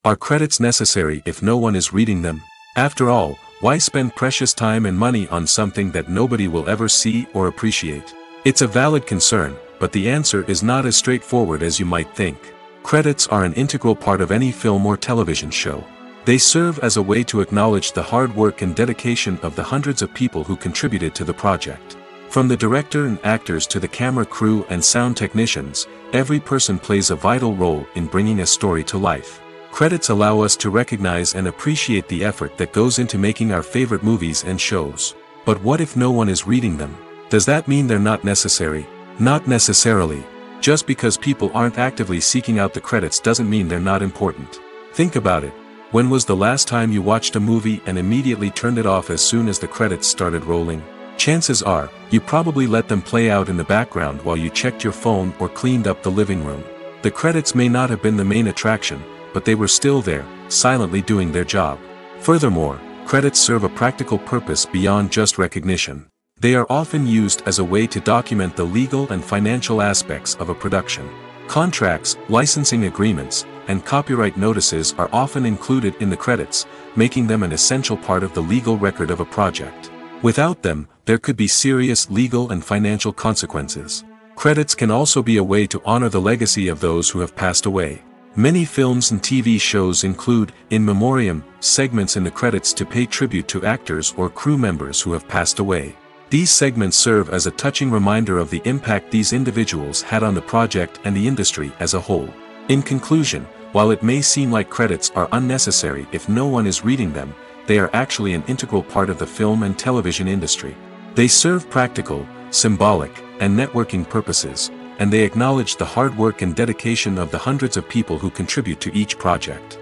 Are credits necessary if no one is reading them? After all, why spend precious time and money on something that nobody will ever see or appreciate? It's a valid concern, but the answer is not as straightforward as you might think. Credits are an integral part of any film or television show. They serve as a way to acknowledge the hard work and dedication of the hundreds of people who contributed to the project. From the director and actors to the camera crew and sound technicians, every person plays a vital role in bringing a story to life. Credits allow us to recognize and appreciate the effort that goes into making our favorite movies and shows. But what if no one is reading them? Does that mean they're not necessary? Not necessarily. Just because people aren't actively seeking out the credits doesn't mean they're not important. Think about it. When was the last time you watched a movie and immediately turned it off as soon as the credits started rolling? Chances are, you probably let them play out in the background while you checked your phone or cleaned up the living room. The credits may not have been the main attraction, but they were still there, silently doing their job. Furthermore, credits serve a practical purpose beyond just recognition. They are often used as a way to document the legal and financial aspects of a production. Contracts, licensing agreements, and copyright notices are often included in the credits, making them an essential part of the legal record of a project. Without them, there could be serious legal and financial consequences. Credits can also be a way to honor the legacy of those who have passed away. Many films and TV shows include, in memoriam, segments in the credits to pay tribute to actors or crew members who have passed away. These segments serve as a touching reminder of the impact these individuals had on the project and the industry as a whole. In conclusion, while it may seem like credits are unnecessary if no one is reading them, they are actually an integral part of the film and television industry. They serve practical, symbolic, and networking purposes, and they acknowledge the hard work and dedication of the hundreds of people who contribute to each project.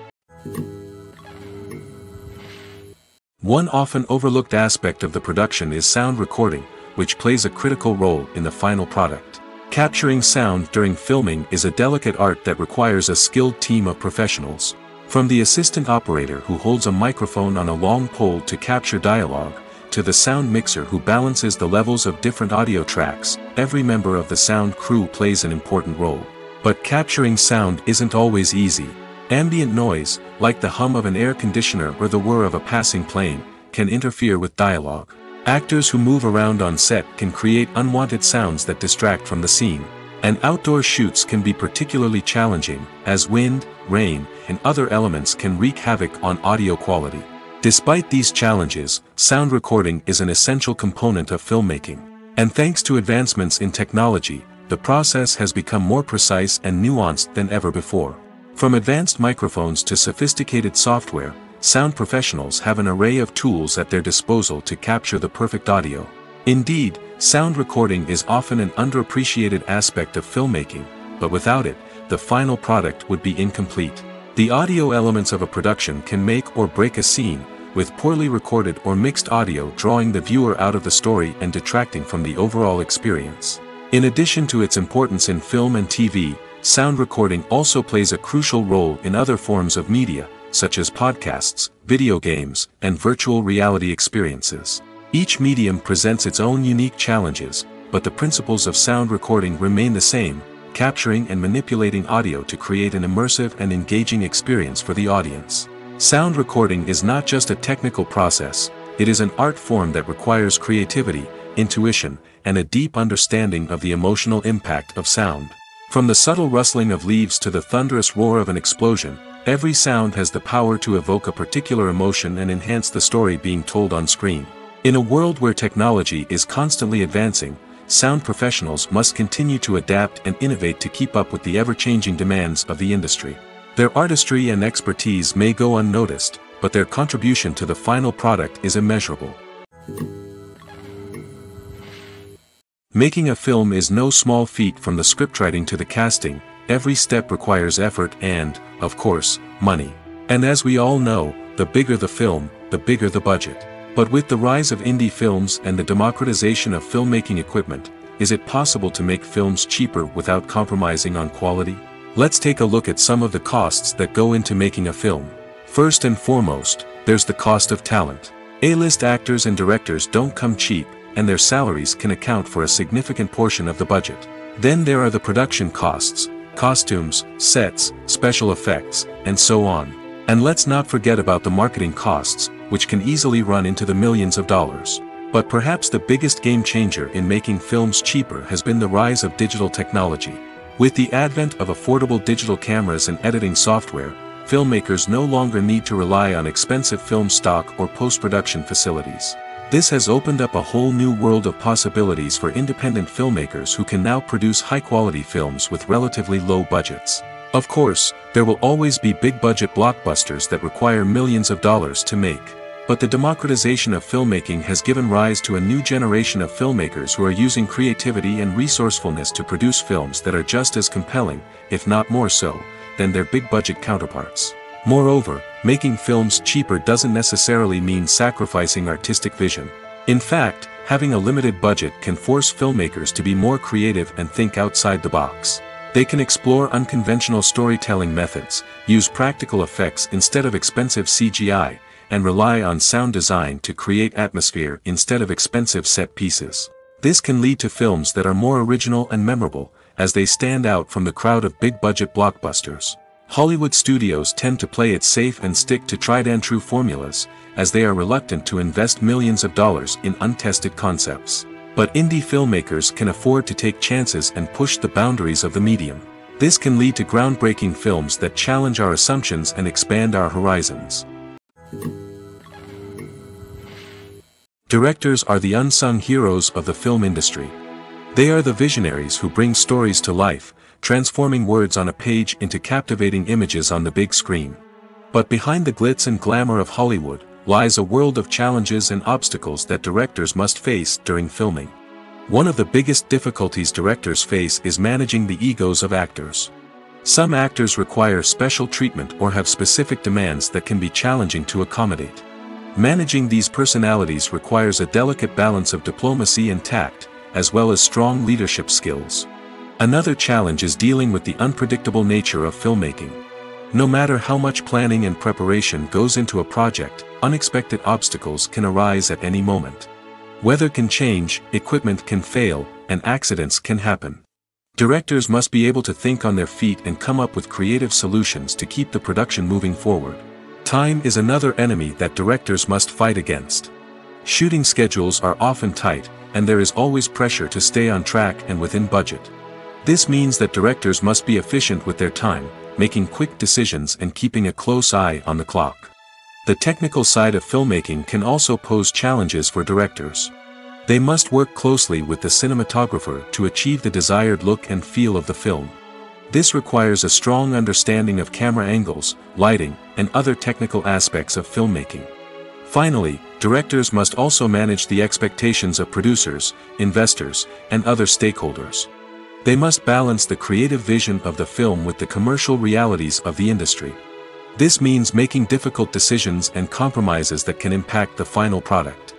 One often overlooked aspect of the production is sound recording, which plays a critical role in the final product. Capturing sound during filming is a delicate art that requires a skilled team of professionals. From the assistant operator who holds a microphone on a long pole to capture dialogue, to the sound mixer who balances the levels of different audio tracks, every member of the sound crew plays an important role. But capturing sound isn't always easy. Ambient noise, like the hum of an air conditioner or the whir of a passing plane, can interfere with dialogue. Actors who move around on set can create unwanted sounds that distract from the scene. And outdoor shoots can be particularly challenging, as wind, rain, and other elements can wreak havoc on audio quality. Despite these challenges, sound recording is an essential component of filmmaking. And thanks to advancements in technology, the process has become more precise and nuanced than ever before. From advanced microphones to sophisticated software, sound professionals have an array of tools at their disposal to capture the perfect audio. Indeed, sound recording is often an underappreciated aspect of filmmaking, but without it, the final product would be incomplete. The audio elements of a production can make or break a scene, with poorly recorded or mixed audio drawing the viewer out of the story and detracting from the overall experience. In addition to its importance in film and TV, sound recording also plays a crucial role in other forms of media, such as podcasts, video games, and virtual reality experiences. Each medium presents its own unique challenges, but the principles of sound recording remain the same, capturing and manipulating audio to create an immersive and engaging experience for the audience. Sound recording is not just a technical process, it is an art form that requires creativity, intuition, and a deep understanding of the emotional impact of sound. From the subtle rustling of leaves to the thunderous roar of an explosion, every sound has the power to evoke a particular emotion and enhance the story being told on screen. In a world where technology is constantly advancing, sound professionals must continue to adapt and innovate to keep up with the ever-changing demands of the industry. Their artistry and expertise may go unnoticed, but their contribution to the final product is immeasurable. Making a film is no small feat. From the scriptwriting to the casting, every step requires effort and, of course, money. And as we all know, the bigger the film, the bigger the budget. But with the rise of indie films and the democratization of filmmaking equipment, is it possible to make films cheaper without compromising on quality? Let's take a look at some of the costs that go into making a film. First and foremost, there's the cost of talent. A-list actors and directors don't come cheap, and their salaries can account for a significant portion of the budget. Then there are the production costs, costumes, sets, special effects, and so on. And let's not forget about the marketing costs, which can easily run into the millions of dollars. But perhaps the biggest game changer in making films cheaper has been the rise of digital technology. With the advent of affordable digital cameras and editing software, filmmakers no longer need to rely on expensive film stock or post-production facilities. This has opened up a whole new world of possibilities for independent filmmakers who can now produce high-quality films with relatively low budgets. Of course, there will always be big-budget blockbusters that require millions of dollars to make. But the democratization of filmmaking has given rise to a new generation of filmmakers who are using creativity and resourcefulness to produce films that are just as compelling, if not more so, than their big-budget counterparts. Moreover, making films cheaper doesn't necessarily mean sacrificing artistic vision. In fact, having a limited budget can force filmmakers to be more creative and think outside the box. They can explore unconventional storytelling methods, use practical effects instead of expensive CGI, and rely on sound design to create atmosphere instead of expensive set pieces. This can lead to films that are more original and memorable, as they stand out from the crowd of big-budget blockbusters. Hollywood studios tend to play it safe and stick to tried-and-true formulas, as they are reluctant to invest millions of dollars in untested concepts. But indie filmmakers can afford to take chances and push the boundaries of the medium. This can lead to groundbreaking films that challenge our assumptions and expand our horizons. Directors are the unsung heroes of the film industry. They are the visionaries who bring stories to life, transforming words on a page into captivating images on the big screen. But behind the glitz and glamour of Hollywood, lies a world of challenges and obstacles that directors must face during filming. One of the biggest difficulties directors face is managing the egos of actors. Some actors require special treatment or have specific demands that can be challenging to accommodate. Managing these personalities requires a delicate balance of diplomacy and tact, as well as strong leadership skills. Another challenge is dealing with the unpredictable nature of filmmaking. No matter how much planning and preparation goes into a project, unexpected obstacles can arise at any moment. Weather can change, equipment can fail, and accidents can happen. Directors must be able to think on their feet and come up with creative solutions to keep the production moving forward. Time is another enemy that directors must fight against. Shooting schedules are often tight, and there is always pressure to stay on track and within budget. This means that directors must be efficient with their time, making quick decisions and keeping a close eye on the clock. The technical side of filmmaking can also pose challenges for directors. They must work closely with the cinematographer to achieve the desired look and feel of the film. This requires a strong understanding of camera angles, lighting, and other technical aspects of filmmaking. Finally, directors must also manage the expectations of producers, investors, and other stakeholders. They must balance the creative vision of the film with the commercial realities of the industry. This means making difficult decisions and compromises that can impact the final product.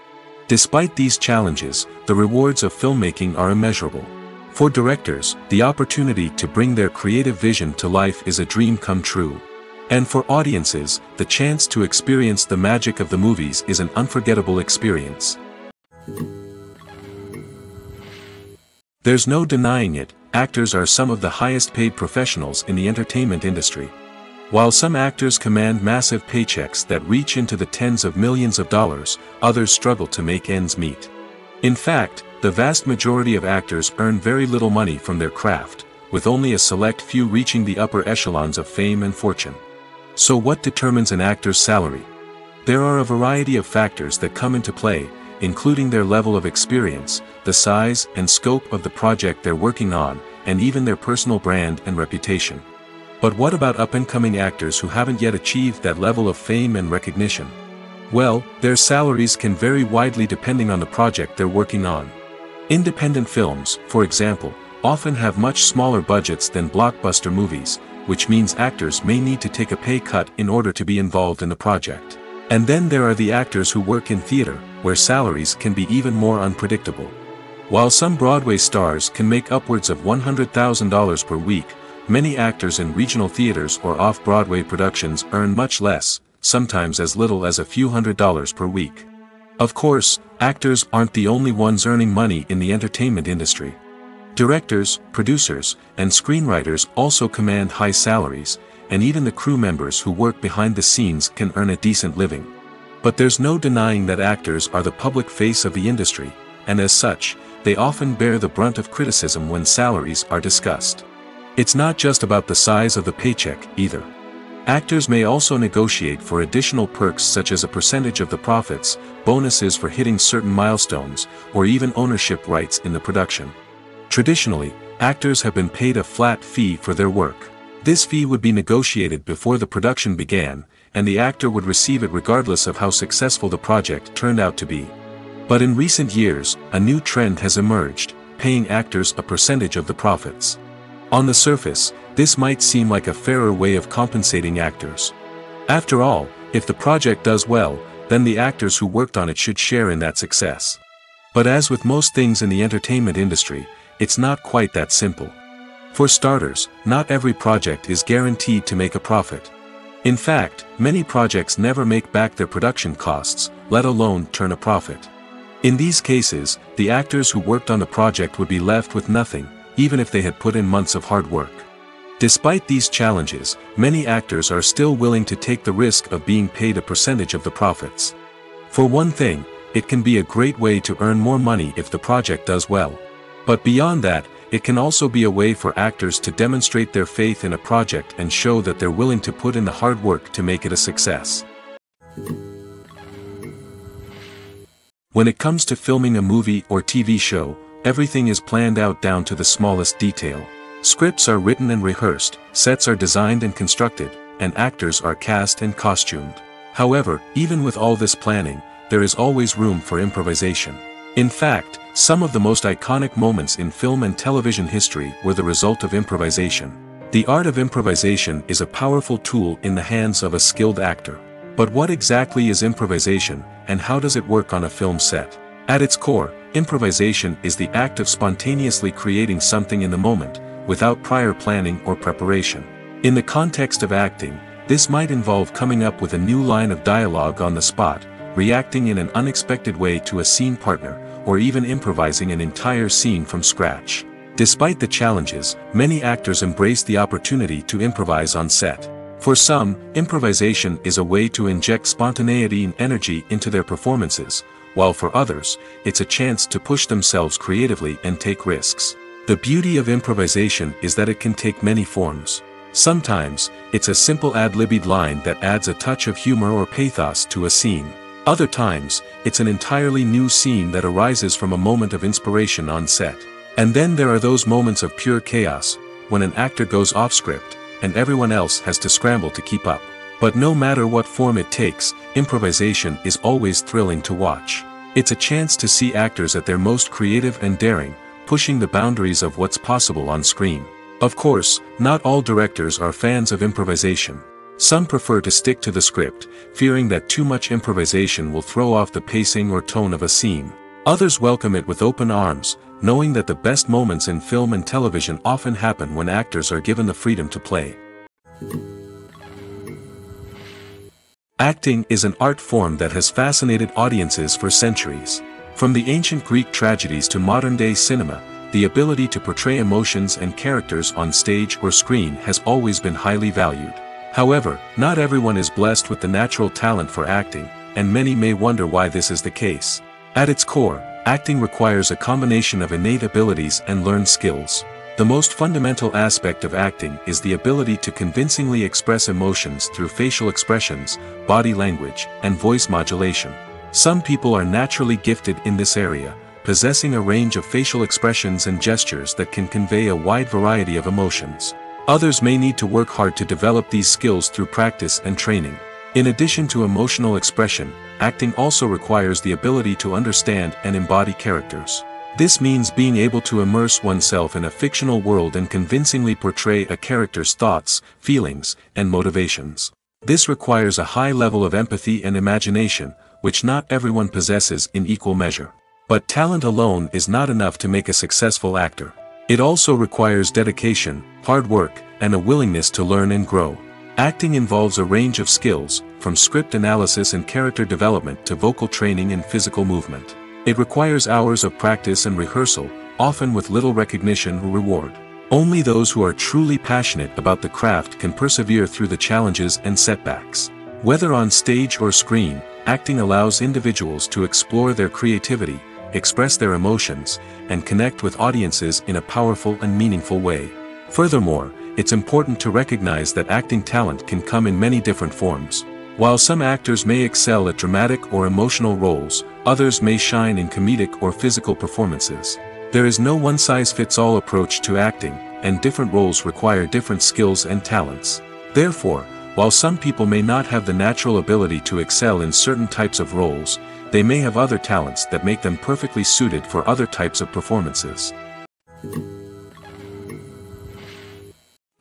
Despite these challenges, the rewards of filmmaking are immeasurable. For directors, the opportunity to bring their creative vision to life is a dream come true. And for audiences, the chance to experience the magic of the movies is an unforgettable experience. There's no denying it, actors are some of the highest paid professionals in the entertainment industry. While some actors command massive paychecks that reach into the tens of millions of dollars, others struggle to make ends meet. In fact, the vast majority of actors earn very little money from their craft, with only a select few reaching the upper echelons of fame and fortune. So what determines an actor's salary? There are a variety of factors that come into play, including their level of experience, the size and scope of the project they're working on, and even their personal brand and reputation. But what about up-and-coming actors who haven't yet achieved that level of fame and recognition? Well, their salaries can vary widely depending on the project they're working on. Independent films, for example, often have much smaller budgets than blockbuster movies, which means actors may need to take a pay cut in order to be involved in the project. And then there are the actors who work in theater, where salaries can be even more unpredictable. While some Broadway stars can make upwards of $100,000 per week, many actors in regional theaters or off-Broadway productions earn much less, sometimes as little as a few $100s per week. Of course, actors aren't the only ones earning money in the entertainment industry. Directors, producers, and screenwriters also command high salaries, and even the crew members who work behind the scenes can earn a decent living. But there's no denying that actors are the public face of the industry, and as such, they often bear the brunt of criticism when salaries are discussed. It's not just about the size of the paycheck, either. Actors may also negotiate for additional perks such as a percentage of the profits, bonuses for hitting certain milestones, or even ownership rights in the production. Traditionally, actors have been paid a flat fee for their work. This fee would be negotiated before the production began, and the actor would receive it regardless of how successful the project turned out to be. But in recent years, a new trend has emerged, paying actors a percentage of the profits. On the surface, this might seem like a fairer way of compensating actors. After all, if the project does well, then the actors who worked on it should share in that success. But as with most things in the entertainment industry, it's not quite that simple. For starters, not every project is guaranteed to make a profit. In fact, many projects never make back their production costs, let alone turn a profit. In these cases, the actors who worked on the project would be left with nothing, even if they had put in months of hard work. Despite these challenges, many actors are still willing to take the risk of being paid a percentage of the profits. For one thing, it can be a great way to earn more money if the project does well. But beyond that, it can also be a way for actors to demonstrate their faith in a project and show that they're willing to put in the hard work to make it a success. When it comes to filming a movie or TV show, everything is planned out down to the smallest detail. Scripts are written and rehearsed, sets are designed and constructed, and actors are cast and costumed. However, even with all this planning, there is always room for improvisation. In fact, some of the most iconic moments in film and television history were the result of improvisation. The art of improvisation is a powerful tool in the hands of a skilled actor. But what exactly is improvisation, and how does it work on a film set? At its core, improvisation is the act of spontaneously creating something in the moment, without prior planning or preparation. In the context of acting, this might involve coming up with a new line of dialogue on the spot, reacting in an unexpected way to a scene partner, or even improvising an entire scene from scratch. Despite the challenges, many actors embrace the opportunity to improvise on set. For some, improvisation is a way to inject spontaneity and energy into their performances, while for others, it's a chance to push themselves creatively and take risks. The beauty of improvisation is that it can take many forms. Sometimes, it's a simple ad-libbed line that adds a touch of humor or pathos to a scene. Other times, it's an entirely new scene that arises from a moment of inspiration on set. And then there are those moments of pure chaos, when an actor goes off script, and everyone else has to scramble to keep up. But no matter what form it takes, improvisation is always thrilling to watch. It's a chance to see actors at their most creative and daring, pushing the boundaries of what's possible on screen. Of course, not all directors are fans of improvisation. Some prefer to stick to the script, fearing that too much improvisation will throw off the pacing or tone of a scene. Others welcome it with open arms, knowing that the best moments in film and television often happen when actors are given the freedom to play. Acting is an art form that has fascinated audiences for centuries. From the ancient Greek tragedies to modern-day cinema, the ability to portray emotions and characters on stage or screen has always been highly valued. However, not everyone is blessed with the natural talent for acting, and many may wonder why this is the case. At its core, acting requires a combination of innate abilities and learned skills. The most fundamental aspect of acting is the ability to convincingly express emotions through facial expressions, body language, and voice modulation. Some people are naturally gifted in this area, possessing a range of facial expressions and gestures that can convey a wide variety of emotions. Others may need to work hard to develop these skills through practice and training. In addition to emotional expression, acting also requires the ability to understand and embody characters. This means being able to immerse oneself in a fictional world and convincingly portray a character's thoughts, feelings, and motivations. This requires a high level of empathy and imagination, which not everyone possesses in equal measure. But talent alone is not enough to make a successful actor. It also requires dedication, hard work, and a willingness to learn and grow. Acting involves a range of skills, from script analysis and character development to vocal training and physical movement. It requires hours of practice and rehearsal, often with little recognition or reward. Only those who are truly passionate about the craft can persevere through the challenges and setbacks. Whether on stage or screen, acting allows individuals to explore their creativity, express their emotions, and connect with audiences in a powerful and meaningful way. Furthermore, it's important to recognize that acting talent can come in many different forms. While some actors may excel at dramatic or emotional roles, others may shine in comedic or physical performances. There is no one-size-fits-all approach to acting, and different roles require different skills and talents. Therefore, while some people may not have the natural ability to excel in certain types of roles, they may have other talents that make them perfectly suited for other types of performances.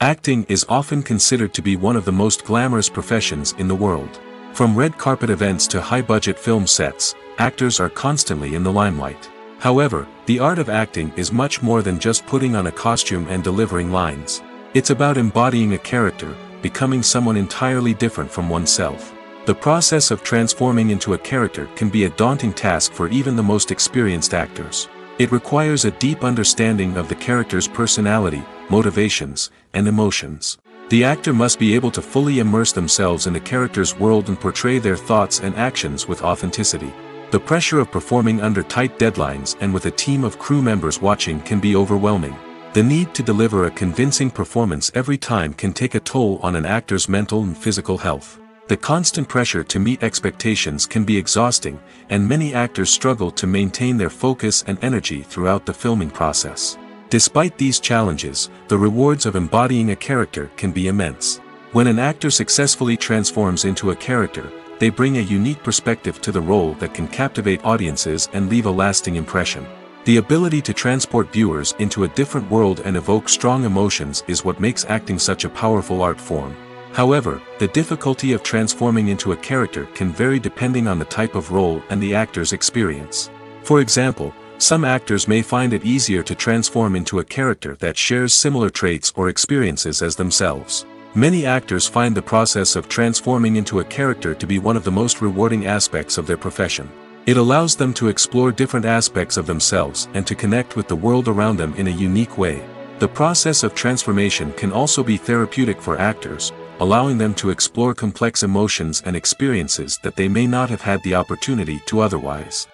Acting is often considered to be one of the most glamorous professions in the world. From red carpet events to high-budget film sets, actors are constantly in the limelight. However, the art of acting is much more than just putting on a costume and delivering lines. It's about embodying a character, becoming someone entirely different from oneself. The process of transforming into a character can be a daunting task for even the most experienced actors. It requires a deep understanding of the character's personality, motivations, and emotions. The actor must be able to fully immerse themselves in the character's world and portray their thoughts and actions with authenticity. The pressure of performing under tight deadlines and with a team of crew members watching can be overwhelming. The need to deliver a convincing performance every time can take a toll on an actor's mental and physical health. The constant pressure to meet expectations can be exhausting, and many actors struggle to maintain their focus and energy throughout the filming process. Despite these challenges, the rewards of embodying a character can be immense. When an actor successfully transforms into a character, they bring a unique perspective to the role that can captivate audiences and leave a lasting impression. The ability to transport viewers into a different world and evoke strong emotions is what makes acting such a powerful art form. However, the difficulty of transforming into a character can vary depending on the type of role and the actor's experience. For example, some actors may find it easier to transform into a character that shares similar traits or experiences as themselves. Many actors find the process of transforming into a character to be one of the most rewarding aspects of their profession. It allows them to explore different aspects of themselves and to connect with the world around them in a unique way. The process of transformation can also be therapeutic for actors, allowing them to explore complex emotions and experiences that they may not have had the opportunity to otherwise.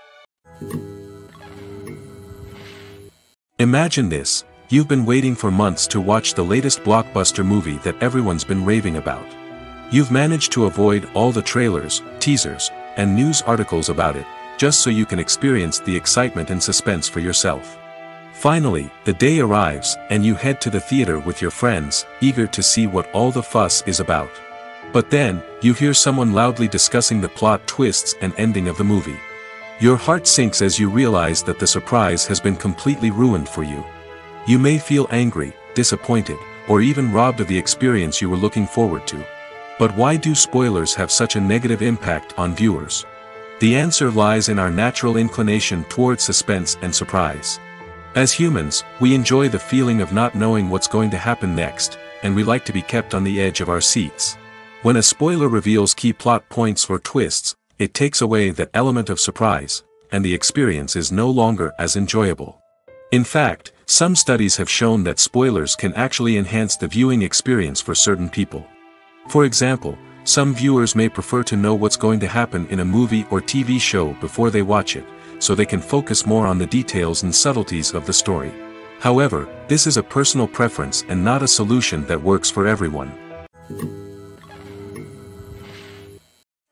Imagine this: you've been waiting for months to watch the latest blockbuster movie that everyone's been raving about. You've managed to avoid all the trailers, teasers, and news articles about it, just so you can experience the excitement and suspense for yourself. Finally, the day arrives, and you head to the theater with your friends, eager to see what all the fuss is about. But then, you hear someone loudly discussing the plot twists and ending of the movie. Your heart sinks as you realize that the surprise has been completely ruined for you. You may feel angry, disappointed, or even robbed of the experience you were looking forward to. But why do spoilers have such a negative impact on viewers? The answer lies in our natural inclination toward suspense and surprise. As humans, we enjoy the feeling of not knowing what's going to happen next, and we like to be kept on the edge of our seats. When a spoiler reveals key plot points or twists, it takes away that element of surprise, and the experience is no longer as enjoyable. In fact, some studies have shown that spoilers can actually enhance the viewing experience for certain people. For example, some viewers may prefer to know what's going to happen in a movie or TV show before they watch it, so they can focus more on the details and subtleties of the story. However, this is a personal preference and not a solution that works for everyone.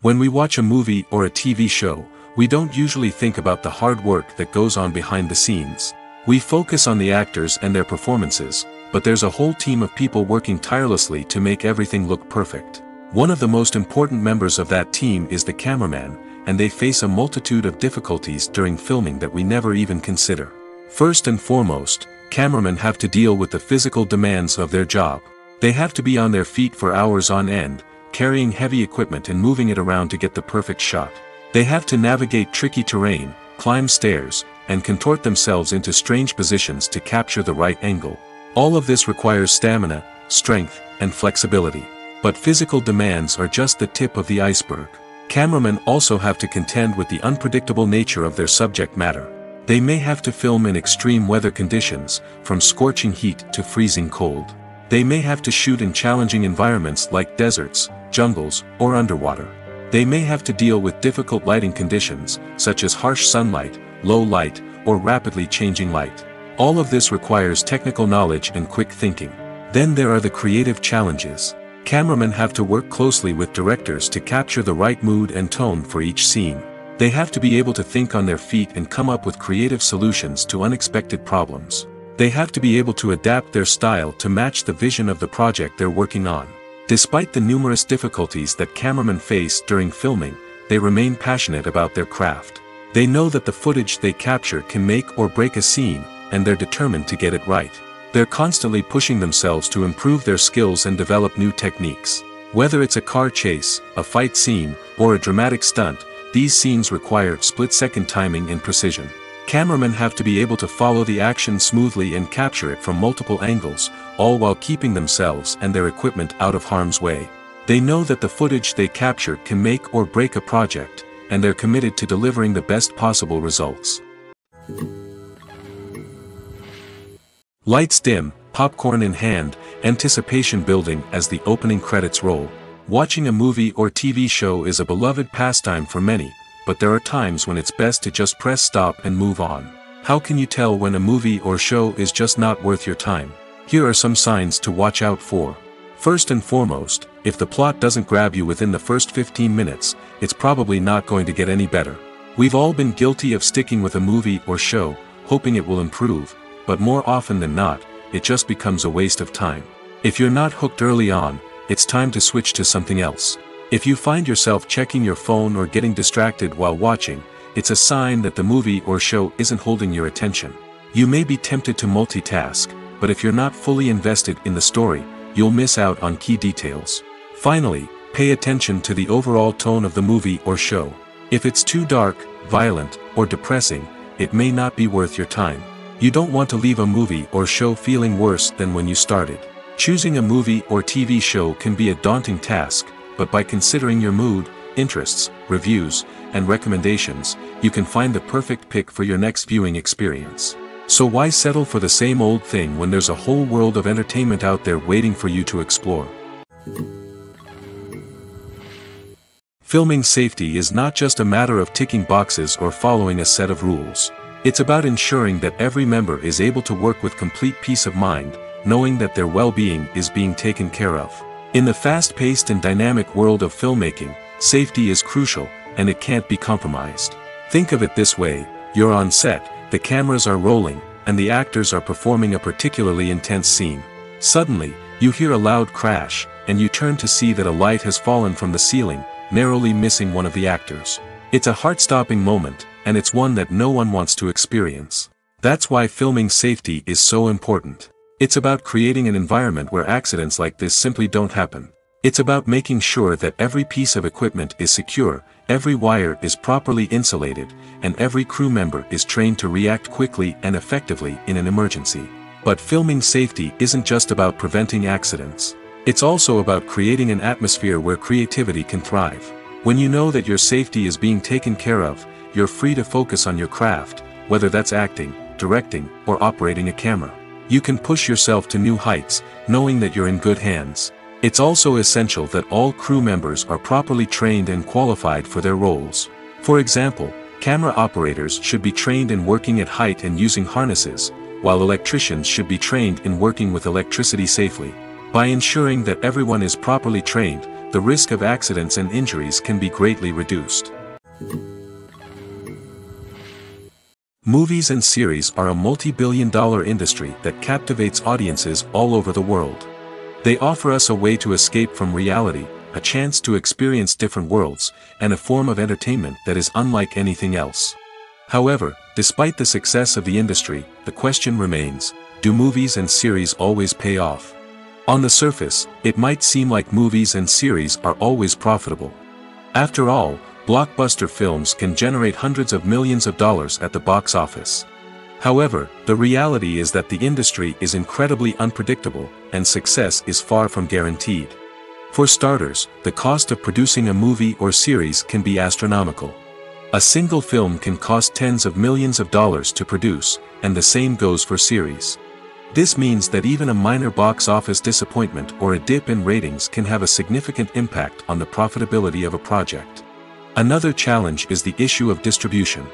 When we watch a movie or a TV show, we don't usually think about the hard work that goes on behind the scenes. We focus on the actors and their performances, but there's a whole team of people working tirelessly to make everything look perfect. One of the most important members of that team is the cameraman, and they face a multitude of difficulties during filming that we never even consider. First and foremost, cameramen have to deal with the physical demands of their job. They have to be on their feet for hours on end, carrying heavy equipment and moving it around to get the perfect shot. They have to navigate tricky terrain, climb stairs, and contort themselves into strange positions to capture the right angle. All of this requires stamina, strength, and flexibility. But physical demands are just the tip of the iceberg. Cameramen also have to contend with the unpredictable nature of their subject matter. They may have to film in extreme weather conditions, from scorching heat to freezing cold. They may have to shoot in challenging environments like deserts, jungles, or underwater. They may have to deal with difficult lighting conditions, such as harsh sunlight, low light, or rapidly changing light. All of this requires technical knowledge and quick thinking. Then there are the creative challenges. Cameramen have to work closely with directors to capture the right mood and tone for each scene. They have to be able to think on their feet and come up with creative solutions to unexpected problems. They have to be able to adapt their style to match the vision of the project they're working on. Despite the numerous difficulties that cameramen face during filming, they remain passionate about their craft. They know that the footage they capture can make or break a scene, and they're determined to get it right. They're constantly pushing themselves to improve their skills and develop new techniques. Whether it's a car chase, a fight scene, or a dramatic stunt, these scenes require split-second timing and precision. Cameramen have to be able to follow the action smoothly and capture it from multiple angles, all while keeping themselves and their equipment out of harm's way. They know that the footage they capture can make or break a project, and they're committed to delivering the best possible results. Lights dim, popcorn in hand, anticipation building as the opening credits roll. Watching a movie or TV show is a beloved pastime for many, but there are times when it's best to just press stop and move on. How can you tell when a movie or show is just not worth your time? Here are some signs to watch out for. First and foremost, if the plot doesn't grab you within the first 15 minutes, it's probably not going to get any better. We've all been guilty of sticking with a movie or show, hoping it will improve, but more often than not, it just becomes a waste of time. If you're not hooked early on, it's time to switch to something else. If you find yourself checking your phone or getting distracted while watching, it's a sign that the movie or show isn't holding your attention. You may be tempted to multitask, but if you're not fully invested in the story, you'll miss out on key details. Finally, pay attention to the overall tone of the movie or show. If it's too dark, violent, or depressing, it may not be worth your time. You don't want to leave a movie or show feeling worse than when you started. Choosing a movie or TV show can be a daunting task, but by considering your mood, interests, reviews, and recommendations, you can find the perfect pick for your next viewing experience. So why settle for the same old thing when there's a whole world of entertainment out there waiting for you to explore? Filming safety is not just a matter of ticking boxes or following a set of rules. It's about ensuring that every member is able to work with complete peace of mind, knowing that their well-being is being taken care of. In the fast-paced and dynamic world of filmmaking, safety is crucial, and it can't be compromised. Think of it this way: you're on set, the cameras are rolling, and the actors are performing a particularly intense scene. Suddenly, you hear a loud crash, and you turn to see that a light has fallen from the ceiling, narrowly missing one of the actors. It's a heart-stopping moment, and it's one that no one wants to experience. That's why filming safety is so important. It's about creating an environment where accidents like this simply don't happen. It's about making sure that every piece of equipment is secure, every wire is properly insulated, and every crew member is trained to react quickly and effectively in an emergency. But filming safety isn't just about preventing accidents. It's also about creating an atmosphere where creativity can thrive. When you know that your safety is being taken care of, you're free to focus on your craft, whether that's acting, directing, or operating a camera. You can push yourself to new heights, knowing that you're in good hands. It's also essential that all crew members are properly trained and qualified for their roles. For example, camera operators should be trained in working at height and using harnesses, while electricians should be trained in working with electricity safely. By ensuring that everyone is properly trained, the risk of accidents and injuries can be greatly reduced. Movies and series are a multi-billion-dollar industry that captivates audiences all over the world. They offer us a way to escape from reality, a chance to experience different worlds, and a form of entertainment that is unlike anything else. However, despite the success of the industry, the question remains, do movies and series always pay off? On the surface, it might seem like movies and series are always profitable. After all, blockbuster films can generate hundreds of millions of dollars at the box office. However, the reality is that the industry is incredibly unpredictable, and success is far from guaranteed. For starters, the cost of producing a movie or series can be astronomical. A single film can cost tens of millions of dollars to produce, and the same goes for series. This means that even a minor box office disappointment or a dip in ratings can have a significant impact on the profitability of a project. Another challenge is the issue of distribution.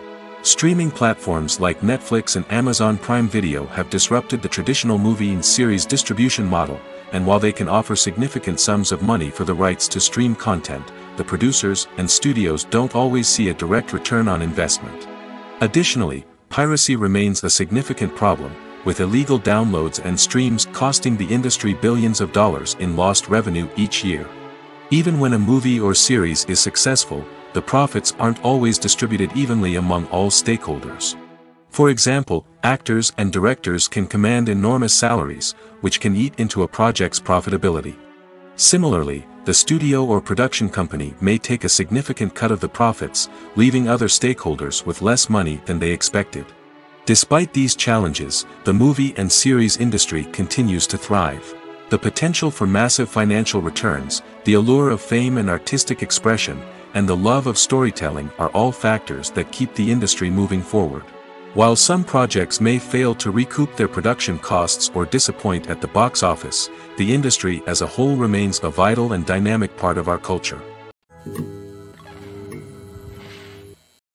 Streaming platforms like Netflix and Amazon Prime Video have disrupted the traditional movie and series distribution model, and while they can offer significant sums of money for the rights to stream content, the producers and studios don't always see a direct return on investment. Additionally, piracy remains a significant problem, with illegal downloads and streams costing the industry billions of dollars in lost revenue each year. Even when a movie or series is successful, the profits aren't always distributed evenly among all stakeholders. For example, actors and directors can command enormous salaries, which can eat into a project's profitability. Similarly, the studio or production company may take a significant cut of the profits, leaving other stakeholders with less money than they expected. Despite these challenges, the movie and series industry continues to thrive. The potential for massive financial returns, the allure of fame and artistic expression, and the love of storytelling are all factors that keep the industry moving forward. While some projects may fail to recoup their production costs or disappoint at the box office, the industry as a whole remains a vital and dynamic part of our culture.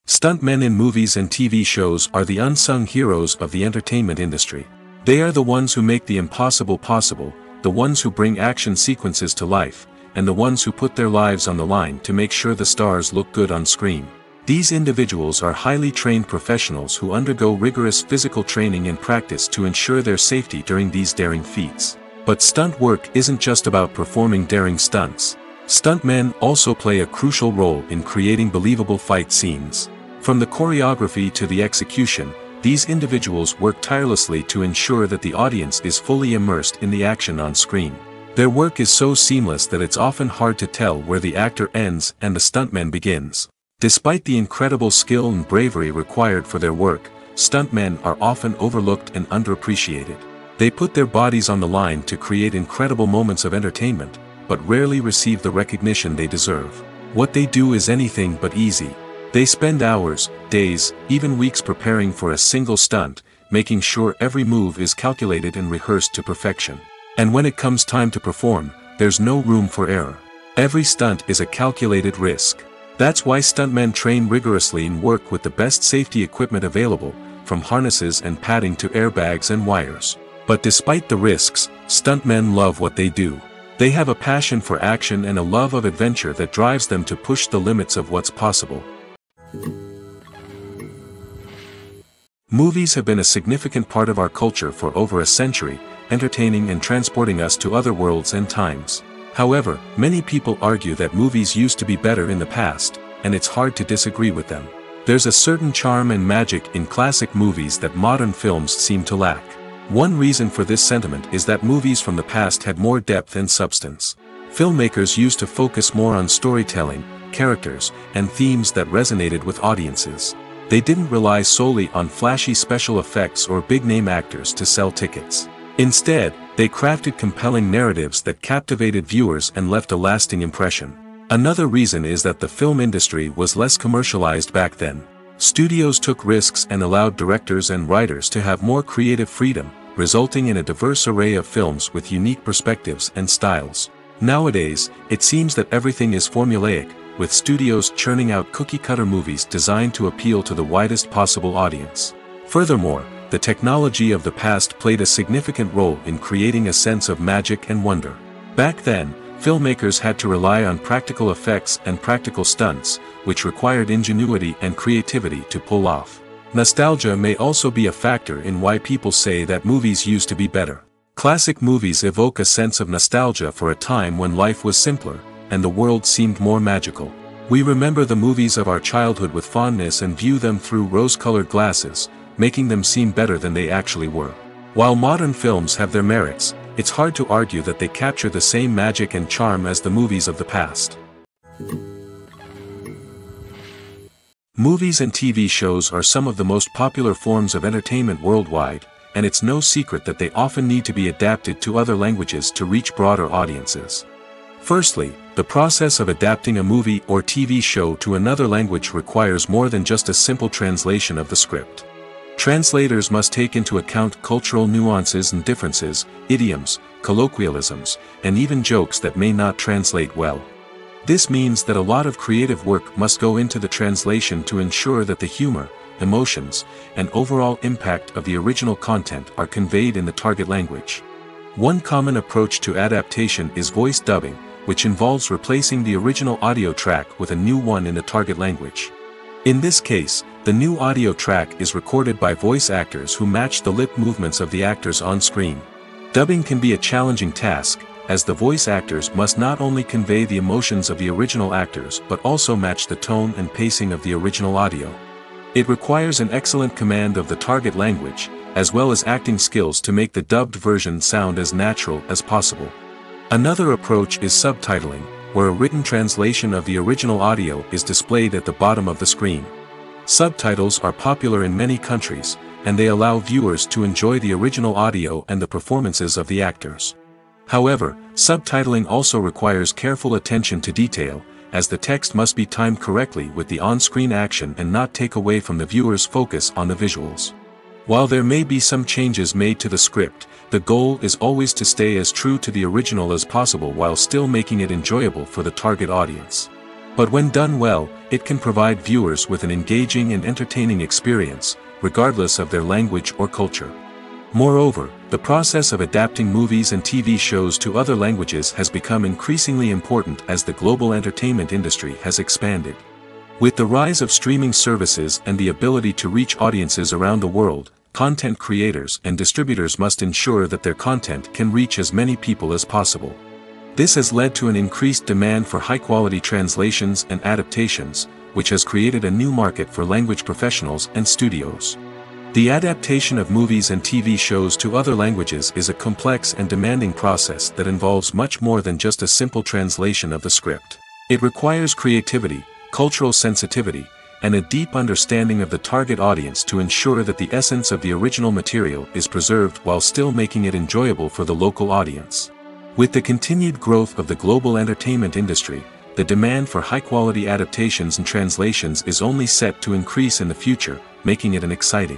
Stuntmen in movies and TV shows are the unsung heroes of the entertainment industry. They are the ones who make the impossible possible, the ones who bring action sequences to life, and the ones who put their lives on the line to make sure the stars look good on screen. These individuals are highly trained professionals who undergo rigorous physical training and practice to ensure their safety during these daring feats. But stunt work isn't just about performing daring stunts. Stuntmen also play a crucial role in creating believable fight scenes. From the choreography to the execution, these individuals work tirelessly to ensure that the audience is fully immersed in the action on screen. Their work is so seamless that it's often hard to tell where the actor ends and the stuntman begins. Despite the incredible skill and bravery required for their work, stuntmen are often overlooked and underappreciated. They put their bodies on the line to create incredible moments of entertainment, but rarely receive the recognition they deserve. What they do is anything but easy. They spend hours, days, even weeks preparing for a single stunt, making sure every move is calculated and rehearsed to perfection. And when it comes time to perform, there's no room for error. Every stunt is a calculated risk. That's why stuntmen train rigorously and work with the best safety equipment available, from harnesses and padding to airbags and wires. But despite the risks, stuntmen love what they do. They have a passion for action and a love of adventure that drives them to push the limits of what's possible. Movies have been a significant part of our culture for over a century, entertaining and transporting us to other worlds and times. However, many people argue that movies used to be better in the past, and it's hard to disagree with them. There's a certain charm and magic in classic movies that modern films seem to lack. One reason for this sentiment is that movies from the past had more depth and substance. Filmmakers used to focus more on storytelling, characters, and themes that resonated with audiences. They didn't rely solely on flashy special effects or big-name actors to sell tickets. Instead, they crafted compelling narratives that captivated viewers and left a lasting impression. Another reason is that the film industry was less commercialized back then. Studios took risks and allowed directors and writers to have more creative freedom, resulting in a diverse array of films with unique perspectives and styles. Nowadays, it seems that everything is formulaic, with studios churning out cookie-cutter movies designed to appeal to the widest possible audience. Furthermore, the technology of the past played a significant role in creating a sense of magic and wonder. Back then, filmmakers had to rely on practical effects and practical stunts, which required ingenuity and creativity to pull off. Nostalgia may also be a factor in why people say that movies used to be better. Classic movies evoke a sense of nostalgia for a time when life was simpler, and the world seemed more magical. We remember the movies of our childhood with fondness and view them through rose-colored glasses, making them seem better than they actually were. While modern films have their merits, it's hard to argue that they capture the same magic and charm as the movies of the past. Movies and TV shows are some of the most popular forms of entertainment worldwide, and it's no secret that they often need to be adapted to other languages to reach broader audiences. Firstly, the process of adapting a movie or TV show to another language requires more than just a simple translation of the script. Translators must take into account cultural nuances and differences, idioms, colloquialisms, and even jokes that may not translate well. This means that a lot of creative work must go into the translation to ensure that the humor, emotions, and overall impact of the original content are conveyed in the target language. One common approach to adaptation is voice dubbing, which involves replacing the original audio track with a new one in the target language. In this case, the new audio track is recorded by voice actors who match the lip movements of the actors on screen. Dubbing can be a challenging task, as the voice actors must not only convey the emotions of the original actors but also match the tone and pacing of the original audio. It requires an excellent command of the target language, as well as acting skills to make the dubbed version sound as natural as possible. Another approach is subtitling, where a written translation of the original audio is displayed at the bottom of the screen. Subtitles are popular in many countries, and they allow viewers to enjoy the original audio and the performances of the actors. However, subtitling also requires careful attention to detail, as the text must be timed correctly with the on-screen action and not take away from the viewer's focus on the visuals. While there may be some changes made to the script, the goal is always to stay as true to the original as possible while still making it enjoyable for the target audience. But when done well, it can provide viewers with an engaging and entertaining experience, regardless of their language or culture. Moreover, the process of adapting movies and TV shows to other languages has become increasingly important as the global entertainment industry has expanded. With the rise of streaming services and the ability to reach audiences around the world, content creators and distributors must ensure that their content can reach as many people as possible. This has led to an increased demand for high-quality translations and adaptations, which has created a new market for language professionals and studios. The adaptation of movies and TV shows to other languages is a complex and demanding process that involves much more than just a simple translation of the script. It requires creativity, cultural sensitivity, and a deep understanding of the target audience to ensure that the essence of the original material is preserved while still making it enjoyable for the local audience. With the continued growth of the global entertainment industry, the demand for high-quality adaptations and translations is only set to increase in the future, making it an exciting.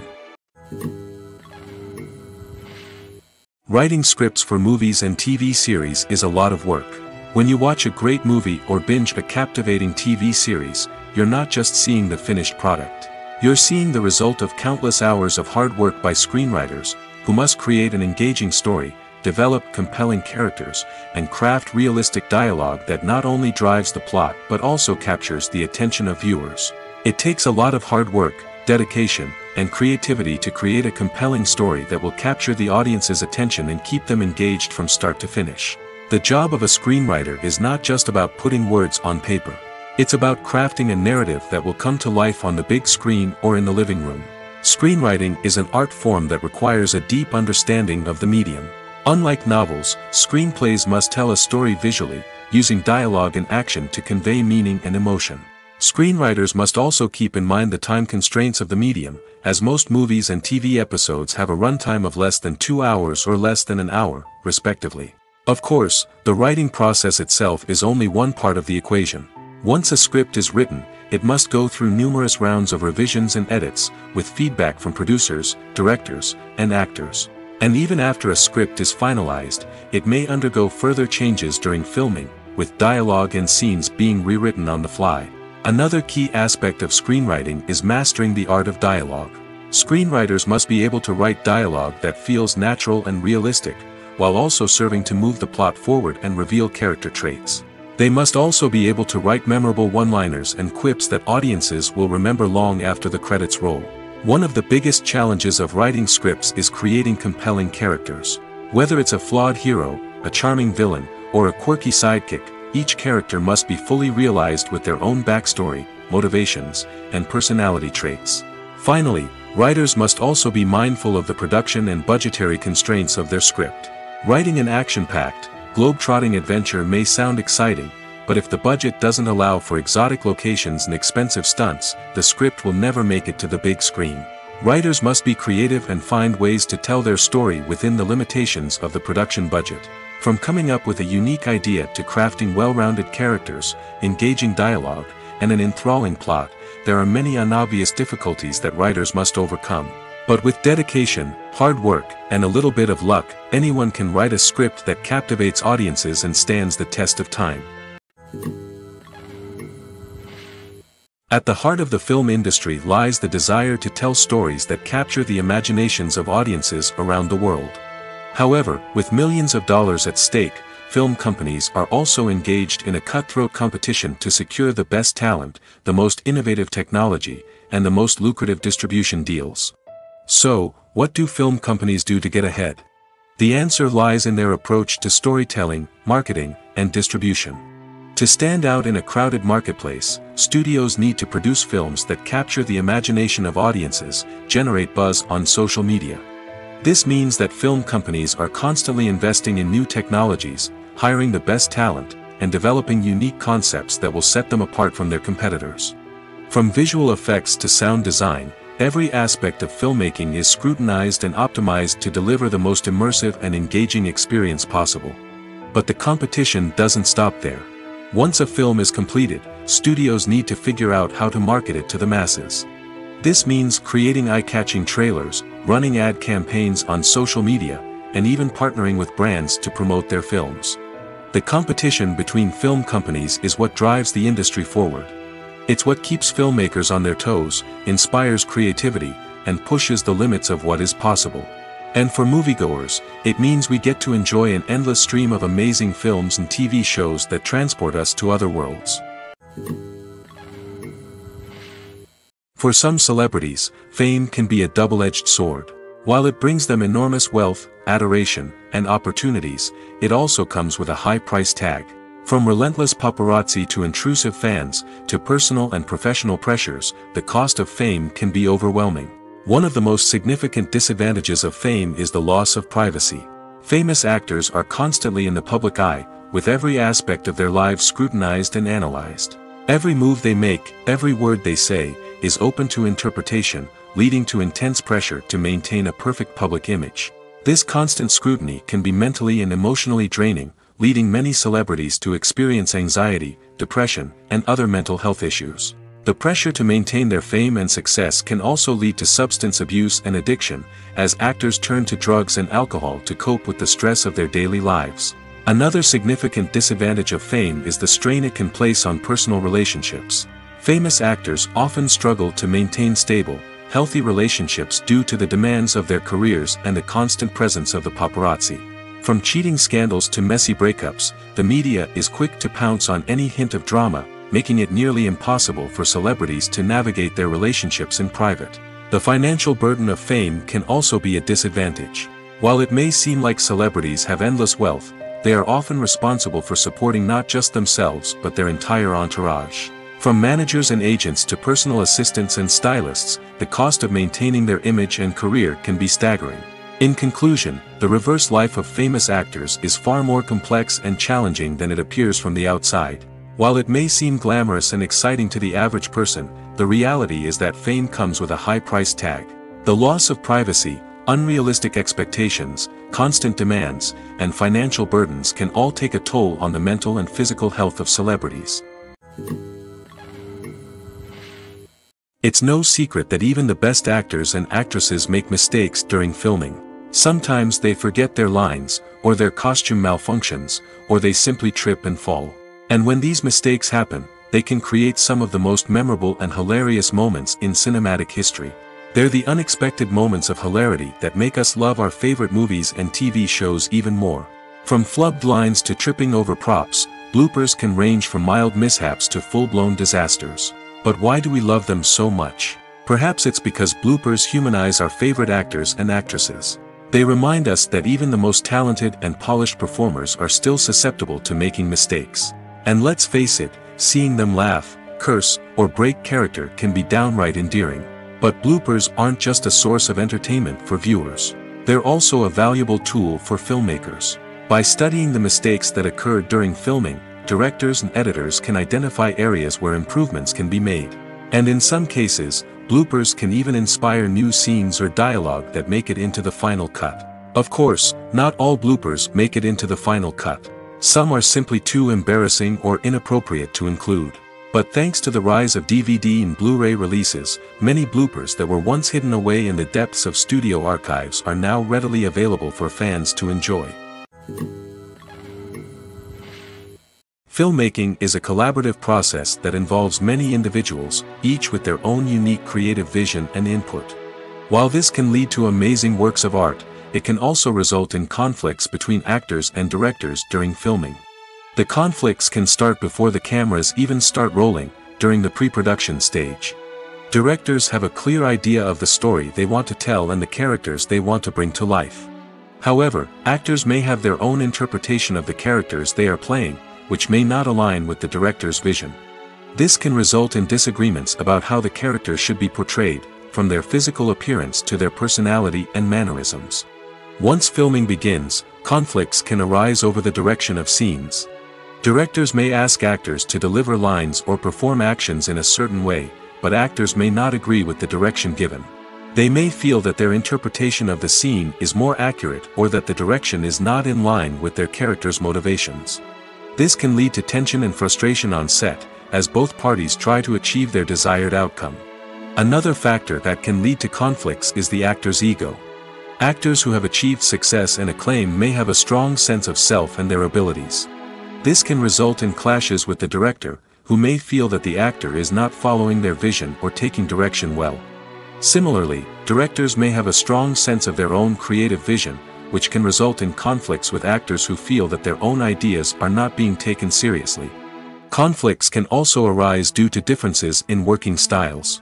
Writing scripts for movies and TV series is a lot of work. When you watch a great movie or binge a captivating TV series, you're not just seeing the finished product. You're seeing the result of countless hours of hard work by screenwriters, who must create an engaging story, develop compelling characters, and craft realistic dialogue that not only drives the plot but also captures the attention of viewers. It takes a lot of hard work, dedication, and creativity to create a compelling story that will capture the audience's attention and keep them engaged from start to finish. The job of a screenwriter is not just about putting words on paper. It's about crafting a narrative that will come to life on the big screen or in the living room. Screenwriting is an art form that requires a deep understanding of the medium. Unlike novels, screenplays must tell a story visually, using dialogue and action to convey meaning and emotion. Screenwriters must also keep in mind the time constraints of the medium, as most movies and TV episodes have a runtime of less than 2 hours or less than an hour, respectively. Of course, the writing process itself is only one part of the equation. Once a script is written, it must go through numerous rounds of revisions and edits, with feedback from producers, directors, and actors. And even after a script is finalized, it may undergo further changes during filming, with dialogue and scenes being rewritten on the fly. Another key aspect of screenwriting is mastering the art of dialogue. Screenwriters must be able to write dialogue that feels natural and realistic, while also serving to move the plot forward and reveal character traits. They must also be able to write memorable one-liners and quips that audiences will remember long after the credits roll. One of the biggest challenges of writing scripts is creating compelling characters. Whether it's a flawed hero, a charming villain, or a quirky sidekick, each character must be fully realized with their own backstory, motivations, and personality traits. Finally, writers must also be mindful of the production and budgetary constraints of their script. Writing an action-packed, globe-trotting adventure may sound exciting, but if the budget doesn't allow for exotic locations and expensive stunts, the script will never make it to the big screen. Writers must be creative and find ways to tell their story within the limitations of the production budget. From coming up with a unique idea to crafting well-rounded characters, engaging dialogue, and an enthralling plot, there are many unobvious difficulties that writers must overcome. But with dedication, hard work, and a little bit of luck, anyone can write a script that captivates audiences and stands the test of time. At the heart of the film industry lies the desire to tell stories that capture the imaginations of audiences around the world. However, with millions of dollars at stake, film companies are also engaged in a cutthroat competition to secure the best talent, the most innovative technology, and the most lucrative distribution deals. So, what do film companies do to get ahead? The answer lies in their approach to storytelling, marketing, and distribution. To stand out in a crowded marketplace, studios need to produce films that capture the imagination of audiences, generate buzz on social media. This means that film companies are constantly investing in new technologies, hiring the best talent, and developing unique concepts that will set them apart from their competitors. From visual effects to sound design, every aspect of filmmaking is scrutinized and optimized to deliver the most immersive and engaging experience possible. But the competition doesn't stop there. Once a film is completed, studios need to figure out how to market it to the masses. This means creating eye-catching trailers, running ad campaigns on social media, and even partnering with brands to promote their films. The competition between film companies is what drives the industry forward. It's what keeps filmmakers on their toes, inspires creativity, and pushes the limits of what is possible. And for moviegoers, it means we get to enjoy an endless stream of amazing films and TV shows that transport us to other worlds. For some celebrities, fame can be a double-edged sword. While it brings them enormous wealth, adoration, and opportunities, it also comes with a high price tag. From relentless paparazzi to intrusive fans, to personal and professional pressures, the cost of fame can be overwhelming. One of the most significant disadvantages of fame is the loss of privacy. Famous actors are constantly in the public eye, with every aspect of their lives scrutinized and analyzed. Every move they make, every word they say, is open to interpretation, leading to intense pressure to maintain a perfect public image. This constant scrutiny can be mentally and emotionally draining, leading many celebrities to experience anxiety, depression, and other mental health issues. The pressure to maintain their fame and success can also lead to substance abuse and addiction, as actors turn to drugs and alcohol to cope with the stress of their daily lives. Another significant disadvantage of fame is the strain it can place on personal relationships. Famous actors often struggle to maintain stable, healthy relationships due to the demands of their careers and the constant presence of the paparazzi. From cheating scandals to messy breakups, the media is quick to pounce on any hint of drama, making it nearly impossible for celebrities to navigate their relationships in private. The financial burden of fame can also be a disadvantage. While it may seem like celebrities have endless wealth, they are often responsible for supporting not just themselves but their entire entourage. From managers and agents to personal assistants and stylists, the cost of maintaining their image and career can be staggering. In conclusion, the reverse life of famous actors is far more complex and challenging than it appears from the outside. While it may seem glamorous and exciting to the average person, the reality is that fame comes with a high price tag. The loss of privacy, unrealistic expectations, constant demands, and financial burdens can all take a toll on the mental and physical health of celebrities. It's no secret that even the best actors and actresses make mistakes during filming. Sometimes they forget their lines, or their costume malfunctions, or they simply trip and fall. And when these mistakes happen, they can create some of the most memorable and hilarious moments in cinematic history. They're the unexpected moments of hilarity that make us love our favorite movies and TV shows even more. From flubbed lines to tripping over props, bloopers can range from mild mishaps to full-blown disasters. But why do we love them so much? Perhaps it's because bloopers humanize our favorite actors and actresses. They remind us that even the most talented and polished performers are still susceptible to making mistakes. And let's face it, seeing them laugh, curse, or break character can be downright endearing. But bloopers aren't just a source of entertainment for viewers. They're also a valuable tool for filmmakers. By studying the mistakes that occurred during filming, directors and editors can identify areas where improvements can be made. And in some cases, bloopers can even inspire new scenes or dialogue that make it into the final cut. Of course, not all bloopers make it into the final cut. Some are simply too embarrassing or inappropriate to include. But thanks to the rise of DVD and Blu-ray releases, many bloopers that were once hidden away in the depths of studio archives are now readily available for fans to enjoy. Filmmaking is a collaborative process that involves many individuals, each with their own unique creative vision and input. While this can lead to amazing works of art, it can also result in conflicts between actors and directors during filming. The conflicts can start before the cameras even start rolling, during the pre-production stage. Directors have a clear idea of the story they want to tell and the characters they want to bring to life. However, actors may have their own interpretation of the characters they are playing, which may not align with the director's vision. This can result in disagreements about how the characters should be portrayed, from their physical appearance to their personality and mannerisms. Once filming begins, conflicts can arise over the direction of scenes. Directors may ask actors to deliver lines or perform actions in a certain way, but actors may not agree with the direction given. They may feel that their interpretation of the scene is more accurate or that the direction is not in line with their character's motivations. This can lead to tension and frustration on set, as both parties try to achieve their desired outcome. Another factor that can lead to conflicts is the actor's ego. Actors who have achieved success and acclaim may have a strong sense of self and their abilities. This can result in clashes with the director, who may feel that the actor is not following their vision or taking direction well. Similarly, directors may have a strong sense of their own creative vision, which can result in conflicts with actors who feel that their own ideas are not being taken seriously. Conflicts can also arise due to differences in working styles.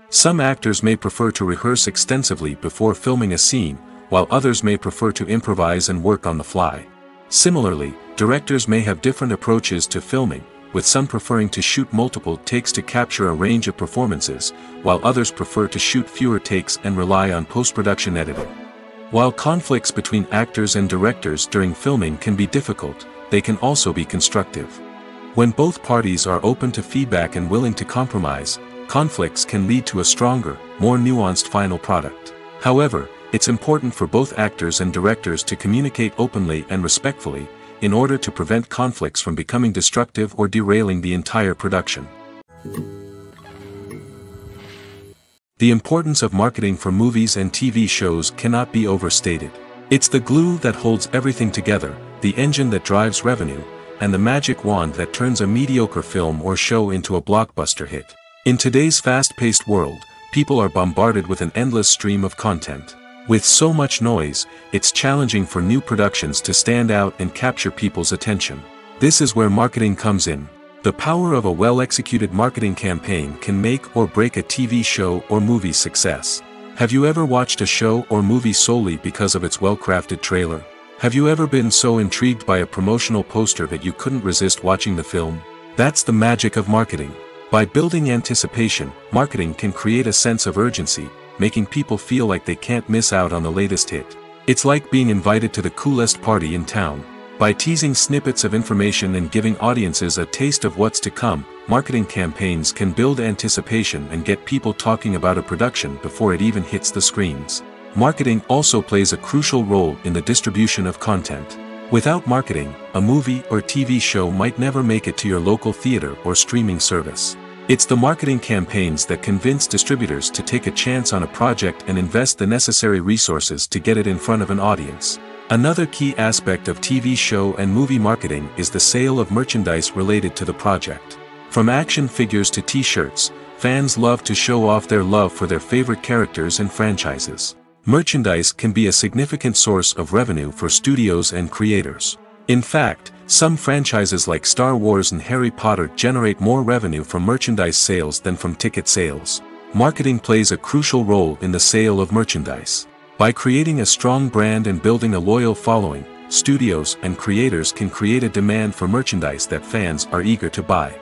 Some actors may prefer to rehearse extensively before filming a scene, while others may prefer to improvise and work on the fly. Similarly, directors may have different approaches to filming, with some preferring to shoot multiple takes to capture a range of performances, while others prefer to shoot fewer takes and rely on post-production editing. While conflicts between actors and directors during filming can be difficult, they can also be constructive. When both parties are open to feedback and willing to compromise, conflicts can lead to a stronger, more nuanced final product. However, it's important for both actors and directors to communicate openly and respectfully, in order to prevent conflicts from becoming destructive or derailing the entire production. The importance of marketing for movies and TV shows cannot be overstated. It's the glue that holds everything together, the engine that drives revenue, and the magic wand that turns a mediocre film or show into a blockbuster hit. In today's fast-paced world, people are bombarded with an endless stream of content. With so much noise, it's challenging for new productions to stand out and capture people's attention. This is where marketing comes in. The power of a well-executed marketing campaign can make or break a TV show or movie's success. Have you ever watched a show or movie solely because of its well-crafted trailer? Have you ever been so intrigued by a promotional poster that you couldn't resist watching the film? That's the magic of marketing. By building anticipation, marketing can create a sense of urgency, making people feel like they can't miss out on the latest hit. It's like being invited to the coolest party in town. By teasing snippets of information and giving audiences a taste of what's to come, marketing campaigns can build anticipation and get people talking about a production before it even hits the screens. Marketing also plays a crucial role in the distribution of content. Without marketing, a movie or TV show might never make it to your local theater or streaming service. It's the marketing campaigns that convince distributors to take a chance on a project and invest the necessary resources to get it in front of an audience. Another key aspect of TV show and movie marketing is the sale of merchandise related to the project. From action figures to t-shirts, Fans love to show off their love for their favorite characters and franchises. Merchandise can be a significant source of revenue for studios and creators. In fact, some franchises like Star Wars and Harry Potter generate more revenue from merchandise sales than from ticket sales. Marketing plays a crucial role in the sale of merchandise. By creating a strong brand and building a loyal following, studios and creators can create a demand for merchandise that fans are eager to buy.